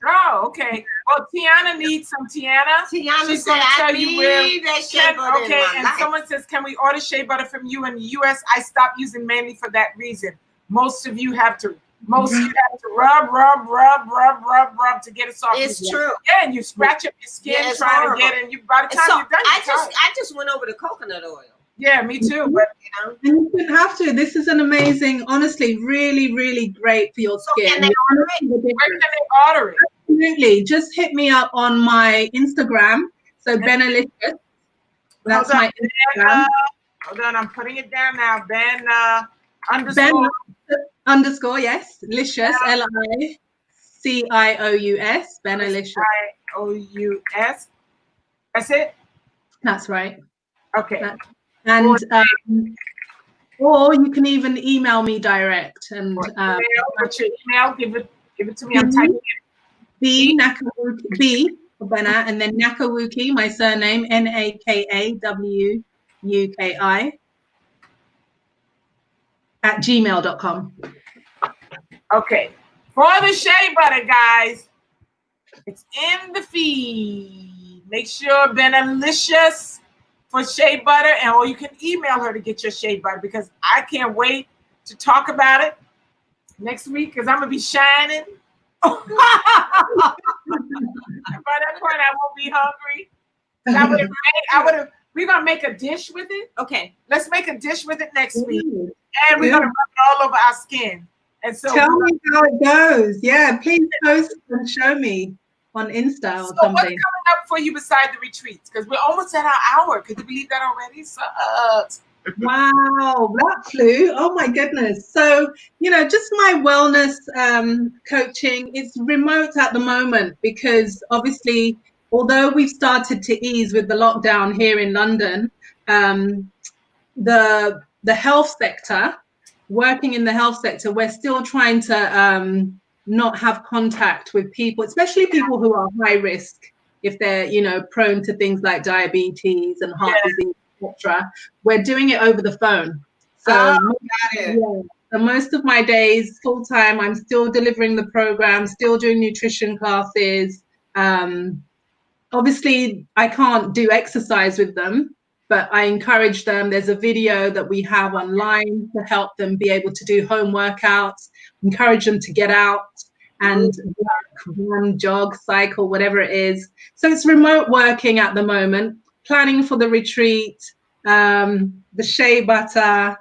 Oh, okay. Well, Tiana needs some. Tiana said, I need that shea butter. Okay, and someone says, can we order shea butter from you in the U.S.? I stopped using mainly for that reason. Most of you have to rub to get it soft. It's true. Yeah, and you scratch up your skin trying to get it. And by the time you're done, I just went over to coconut oil. Yeah, me too. But and you shouldn't have to. This is an amazing, honestly, really, really great for your skin. Can they order it? Where can they order it? Absolutely. Just hit me up on my Instagram. So Bennett. That's my Instagram. Hold on, I'm putting it down now. Ben underscore, yes. Licious, LICIOUS. Bennalicious. IOUS. That's it? That's right. Okay. And or you can even email me direct. And what's your email? Give it to me. I'm typing it. B for Bennett, and then Nakawuki, my surname, NAKAWUKI @gmail.com. Okay. For the shea butter, guys, it's in the feed. Make sure Bennalicious for shea butter, and or you can email her to get your shea butter because I can't wait to talk about it next week because I'm gonna be shining. By that point, I won't be hungry. We're gonna make a dish with it. Okay. Let's make a dish with it next week, and we're gonna rub it all over our skin. And so, tell me how it goes. Yeah, please post and show me on Insta or so something. what's coming up for you beside the retreats? Because we're almost at our hour. Could you believe that already? Sucks. Wow, that flew. Oh my goodness. So, just my wellness coaching is remote at the moment because obviously, although we've started to ease with the lockdown here in London, the health sector, working in the health sector, we're still trying to not have contact with people, especially people who are high risk if they're, prone to things like diabetes and heart disease, etc. We're doing it over the phone. So, so most of my days, full time, I'm still delivering the program, still doing nutrition classes. Obviously, I can't do exercise with them, but I encourage them. There's a video that we have online to help them be able to do home workouts, encourage them to get out and work, run, jog, cycle, whatever it is. So it's remote working at the moment, planning for the retreat, the shea butter,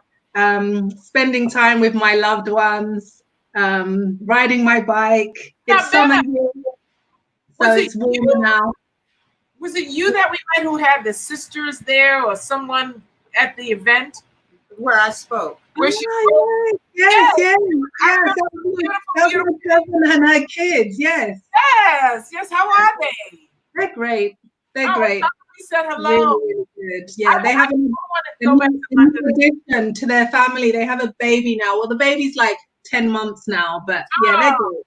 spending time with my loved ones, riding my bike. It's summer here, so it's warmer now. Was it you that we met who had the sisters there or someone at the event where I spoke? Where she spoke? Yes. That was my cousin and her kids. Yes. How are they? They're great. They're great. We said hello. Really good. Yeah, they have in addition to their family, they have a baby now. Well, the baby's like 10 months now, but yeah, they're good.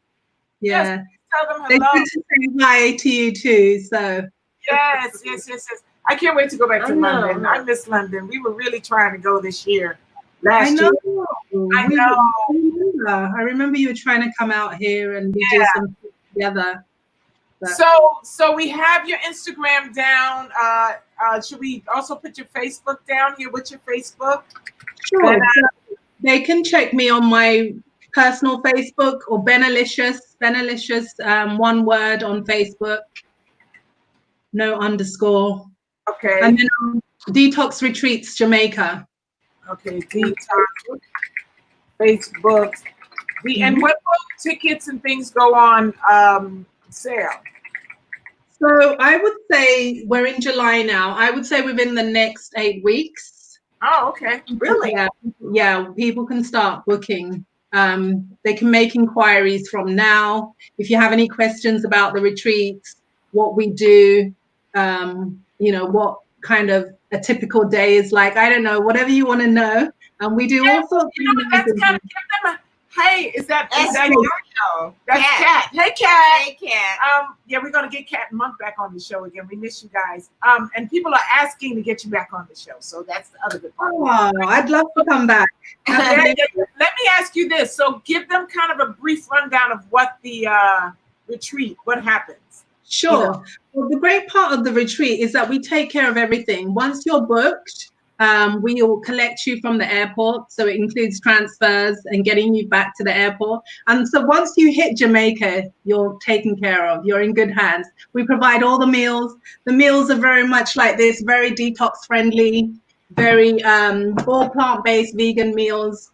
Yeah. Yes, tell them they hello. good to say hi to you too. So. Yes. I can't wait to go back to London. I miss London. We were really trying to go this year. Last year. I know. I remember you were trying to come out here and we do something together. But. So we have your Instagram down. Should we also put your Facebook down here? What's your Facebook? Sure. They can check me on my personal Facebook or Bennalicious, one word on Facebook. No underscore. Okay. And then Detox Retreats Jamaica. Okay, Detox Facebook. And what tickets and things go on sale? So I would say we're in July now. I would say within the next 8 weeks. Oh, okay. Really? Yeah, people can start booking. They can make inquiries from now. If you have any questions about the retreats, what we do, what kind of a typical day is like, I don't know, whatever you want to know. And we do all sorts of hey, is that your That's Kat. Hey, Kat. Hey, Kat. Yeah, we're gonna get Kat and Monk back on the show again. We miss you guys. And people are asking to get you back on the show, so that's the other good part. Oh, I'd love to come back. Let me ask you this. So give them kind of a brief rundown of what the retreat, what happens. Sure. Well, the great part of the retreat is that we take care of everything. Once you're booked, we will collect you from the airport. So it includes transfers and getting you back to the airport. And so once you hit Jamaica, you're taken care of. You're in good hands. We provide all the meals. The meals are very much like this, very detox friendly, very all plant-based vegan meals.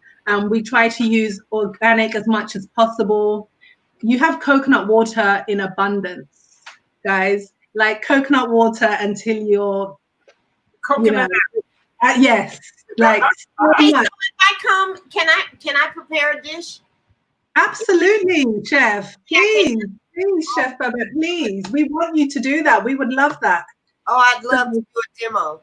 We try to use organic as much as possible. You have coconut water in abundance, guys. Like coconut water until you're coconut. Yes, like hey, so if I come, can I prepare a dish? Absolutely, chef. Please, Chef Babette, please. We want you to do that. We would love that. Oh, I'd love to do a demo.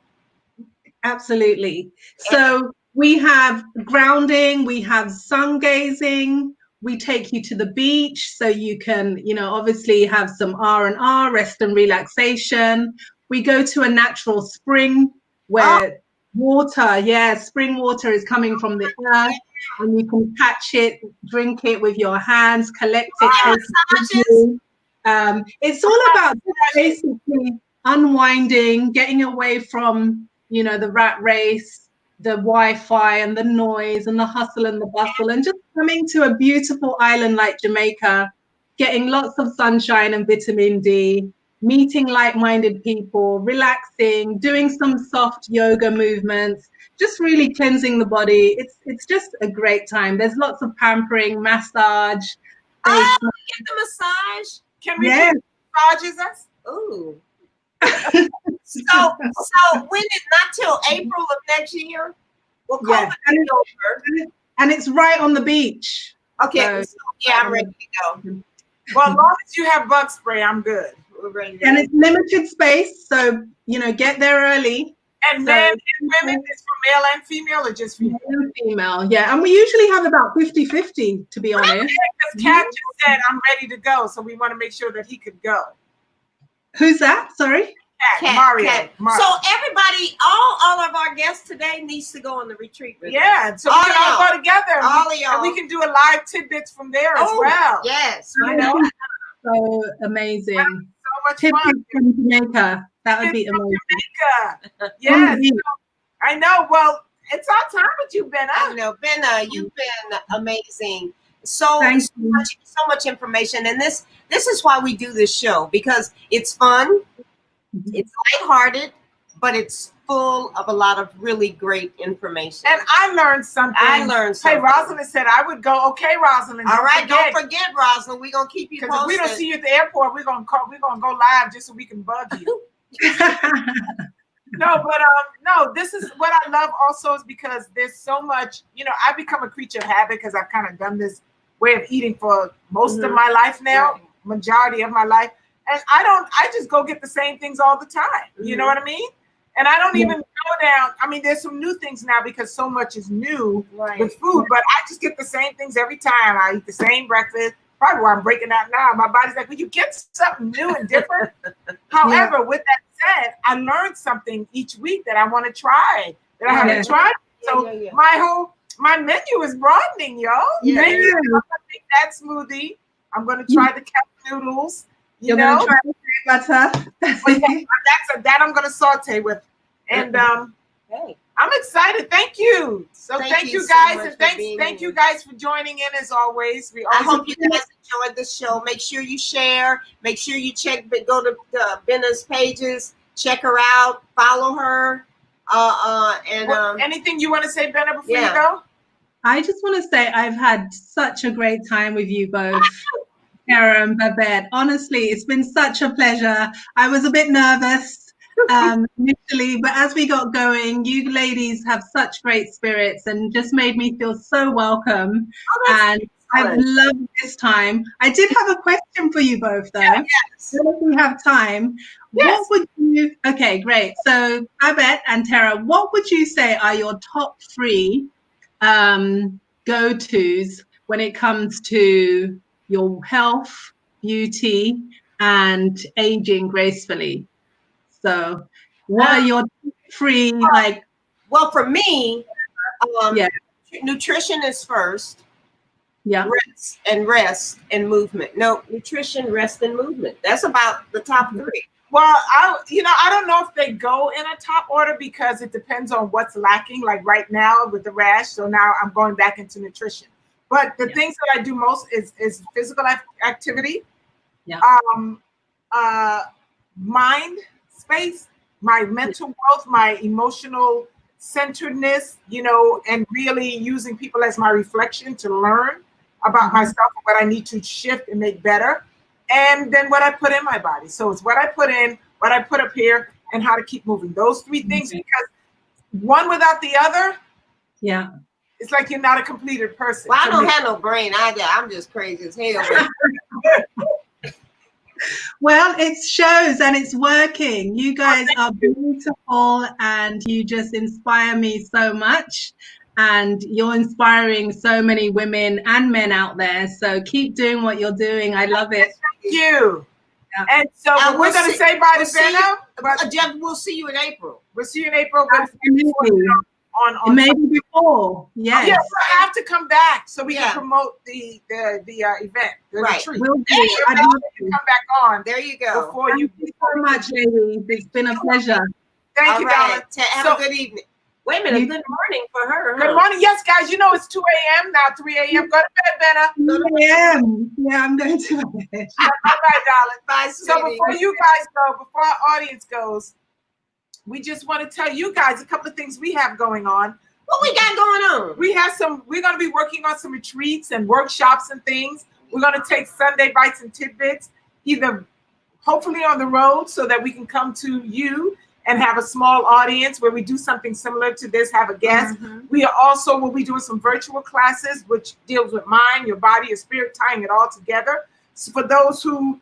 Absolutely. So we have grounding, we have sun gazing. We take you to the beach so you can, obviously have some R&R, rest and relaxation. We go to a natural spring where Water, yeah, spring water is coming from the earth, and you can catch it, drink it with your hands, collect it, take it with you. It's all about just basically unwinding, getting away from, the rat race, the Wi-Fi and the noise and the hustle and the bustle, and just coming to a beautiful island like Jamaica, getting lots of sunshine and vitamin D, meeting like-minded people, relaxing, doing some soft yoga movements, just really cleansing the body. It's just a great time. There's lots of pampering, massage. Oh, get the massage. Can we Yes. massages us? Ooh. So when it not till April of next year? We'll call Yes. it over. And it's right on the beach. Okay, so, yeah, I'm ready to go. Well, as long as you have bug spray, I'm good. We're ready to And go. it's limited space, so get there early. And men and women, is for male and female or just female? Male and female, yeah. And we usually have about 50-50, to be honest. Because Kat just said, I'm ready to go. So we want to make sure that he could go. Who's that? Sorry? Kat, Mario. So everybody, all of our guests today needs to go on the retreat with us. Yeah, so we can all go together. All of y'all. And we can do a live tidbits from there as well. Yes. So amazing. So much Tidbits fun. from Jamaica. That would be amazing. Jamaica. Yes. I know. Well, it's our time with you, Bennett. I know, Bennett, you've been amazing. So much information, and this is why we do this show, because it's fun, it's lighthearted, but it's full of a lot of really great information. And I learned something. Hey, Rosalind said I would go. Okay, Rosalind. All right, don't forget, Rosalind. We're gonna keep you posted. Because if we don't see you at the airport, we're gonna go live just so we can bug you. No, this is what I love also is because there's so much, I've become a creature of habit because I've kind of done this way of eating for most of my life now, majority of my life. And I just go get the same things all the time. You know what I mean? And I don't even go down. I mean, there's some new things now because so much is new with food, but I just get the same things every time. I eat the same breakfast. Probably why I'm breaking out now. My body's like, will you get something new and different? However, with that said, I learned something each week that I want to try, that I haven't tried. So my menu is broadening, yo. Yeah. I'm going to make that smoothie. I'm going to try the kelp noodles. You're going to try the butter. That I'm going to saute with. And I'm excited. Thank you. So thank you guys. And thank you guys for joining in as always. I hope you guys enjoyed the show. Make sure you share. Make sure you go to Bennett's pages, check her out, follow her. Anything you want to say, Bennett, before you go? I just want to say I've had such a great time with you both. Terrah and Babette. Honestly, it's been such a pleasure. I was a bit nervous initially, but as we got going, you ladies have such great spirits and just made me feel so welcome. And I've loved this time. I did have a question for you both, though. Yes. If we have time, what would you? Okay, great. So Babette and Terrah, what would you say are your top 3 go-tos when it comes to your health, beauty, and aging gracefully? So what are your 3 Well, for me, nutrition is first. Yeah. Rest and movement. No, nutrition, rest, and movement. That's about the top 3. Well, I don't know if they go in a top order because it depends on what's lacking. Like right now with the rash, so now I'm going back into nutrition. But the things that I do most is physical activity, mind space, my mental growth, my emotional centeredness, and really using people as my reflection to learn about myself and what I need to shift and make better. And then what I put in my body. So it's what I put in, what I put up here, and how to keep moving. Those 3 things, because one without the other, it's like you're not a completed person. Well, I don't have no brain. I'm just crazy as hell. Well, it shows and it's working. You guys are beautiful and you just inspire me so much. And you're inspiring so many women and men out there. So keep doing what you're doing. I love it. Thank you. And so we're going to say bye to Bennett. Jeff, we'll see you in April. We'll see you in April. But on maybe before. Yes. Yeah, we'll have to come back so we can promote the event, the retreat. We'll do. I'd love to come back on. There you go. Thank you so much, ladies. It's been a pleasure. Thank you, darling. Have a good evening. Wait a minute. Good morning for her. Good morning. Yes, guys. You know it's 2 a.m. now, 3 a.m. Go to bed, Bennett. 2 a.m. Yeah, I'm going to bed. All right, darling. Bye, so before you guys go, before our audience goes, we just want to tell you guys a couple of things we have going on. What we got going on? We're going to be working on some retreats and workshops and things. We're going to take Sunday bites and tidbits, either hopefully on the road so that we can come to you and have a small audience where we do something similar to this, have a guest. We are also will be doing some virtual classes, which deals with mind, your body, your spirit, tying it all together. So for those who,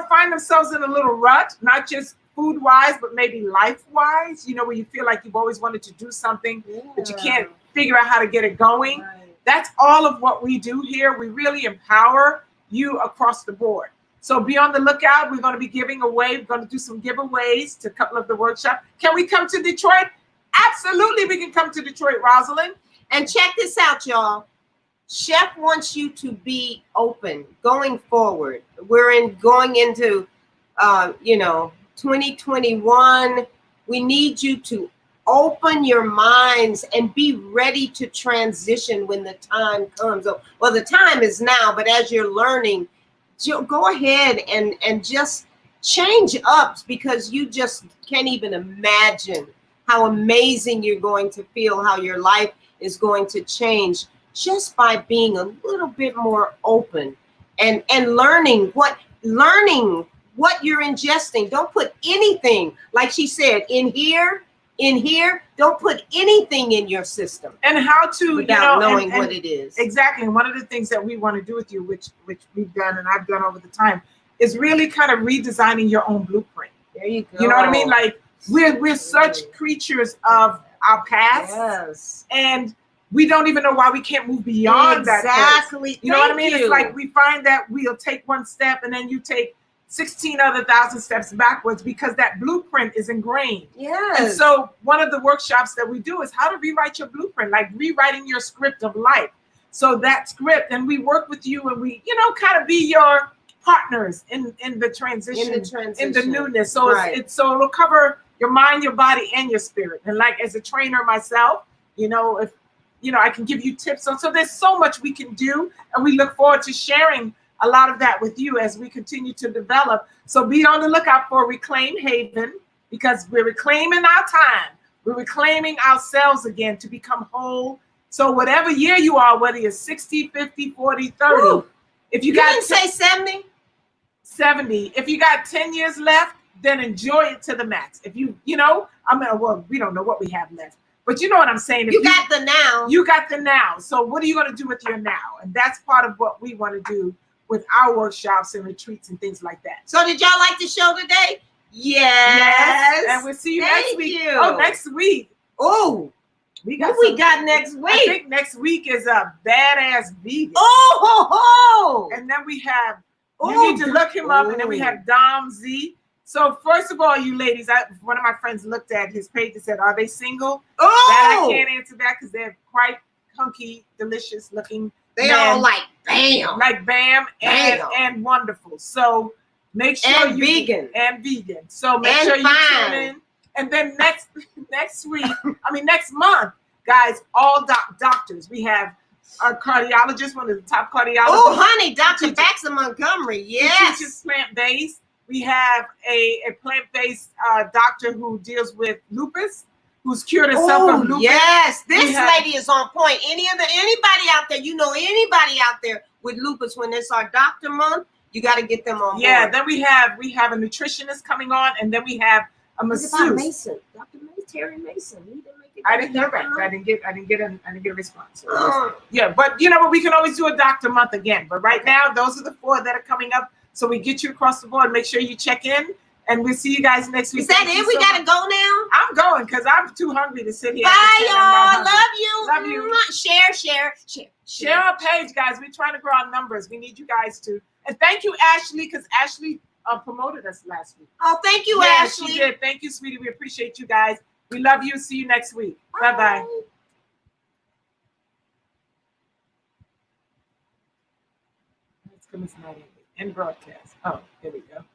find themselves in a little rut, not just food-wise, but maybe life-wise, where you feel like you've always wanted to do something, but you can't figure out how to get it going. That's all of what we do here. We really empower you across the board. So be on the lookout. We're going to be giving away. We're going to do some giveaways to a couple of the workshops. Can we come to Detroit? Absolutely, we can come to Detroit, Rosalind. And check this out, y'all. Chef wants you to be open going forward. We're going into, 2021. We need you to open your minds and be ready to transition when the time comes. Well, the time is now, but as you're learning, go ahead and just change up, because you just can't even imagine how amazing you're going to feel, how your life is going to change just by being a little bit more open and learning what you're ingesting. Don't put anything, like she said, in here. Don't put anything in your system. And how to, without knowing what it is. Exactly. And one of the things that we want to do with you, which we've done and I've done over the time, is really kind of redesigning your own blueprint. There you go. You know what I mean? Like we're such creatures of our past. Yes. And we don't even know why we can't move beyond that. Exactly. You know what I mean? It's like we find that we'll take one step and then you take 16 other thousand steps backwards because that blueprint is ingrained. Yes. And so one of the workshops that we do is how to rewrite your blueprint, like rewriting your script of life. So that script, and we work with you and we, kind of be your partners in the transition, in the newness. So so it'll cover your mind, your body, and your spirit. And like as a trainer myself, if I can give you tips on. So there's so much we can do, and we look forward to sharing a lot of that with you as we continue to develop. So be on the lookout for Reclaim Haven, because we're reclaiming our time. We're reclaiming ourselves again to become whole. So whatever year you are, whether you're 60, 50, 40, 30, Ooh, if you got didn't say 70? 70, if you got 10 years left, then enjoy it to the max. If we don't know what we have left. But you know what I'm saying? If you got the now. You got the now. So what are you going to do with your now? And that's part of what we want to do with our workshops and retreats and things like that. So did y'all like the show today? Yes. And we'll see you Thank next week. you. Oh, next week. Oh, we got next week? I think next week is a badass vegan. Oh, ho, ho. And then we have, you need to look him up, and then we have Dom Z. So first of all, you ladies, one of my friends looked at his page and said, are they single? Oh. That I can't answer that because they're quite hunky, delicious looking. They all like bam. Like bam and wonderful. So make sure and vegan. So make sure you tune in. And then next month, guys, all doctors. We have our cardiologist, one of the top cardiologists. Oh, honey, Dr. Baxter Montgomery. Yes. He teaches plant-based. We have a plant-based doctor who deals with lupus, who's cured herself of lupus. Yes, this lady is on point. Anybody out there, anybody out there with lupus, when it's our doctor month, you got to get them on board. Yeah, then we have a nutritionist coming on, and then we have a masseuse. Mason, Dr. Terry Mason. He didn't make it. I didn't hear back. I didn't get a response. Yeah, but we can always do a doctor month again. But right now, those are the 4 that are coming up. So we get you across the board. Make sure you check in. And we'll see you guys next week. Is that it? We got to go now? I'm going because I'm too hungry to sit here. Bye, y'all. Love you. Love you. Share our page, guys. We're trying to grow our numbers. We need you guys to. And thank you, Ashley, because Ashley promoted us last week. Oh, thank you, Yeah, Ashley. she did. Thank you, sweetie. We appreciate you guys. We love you. See you next week. Bye-bye. It's not end broadcast. Oh, there we go.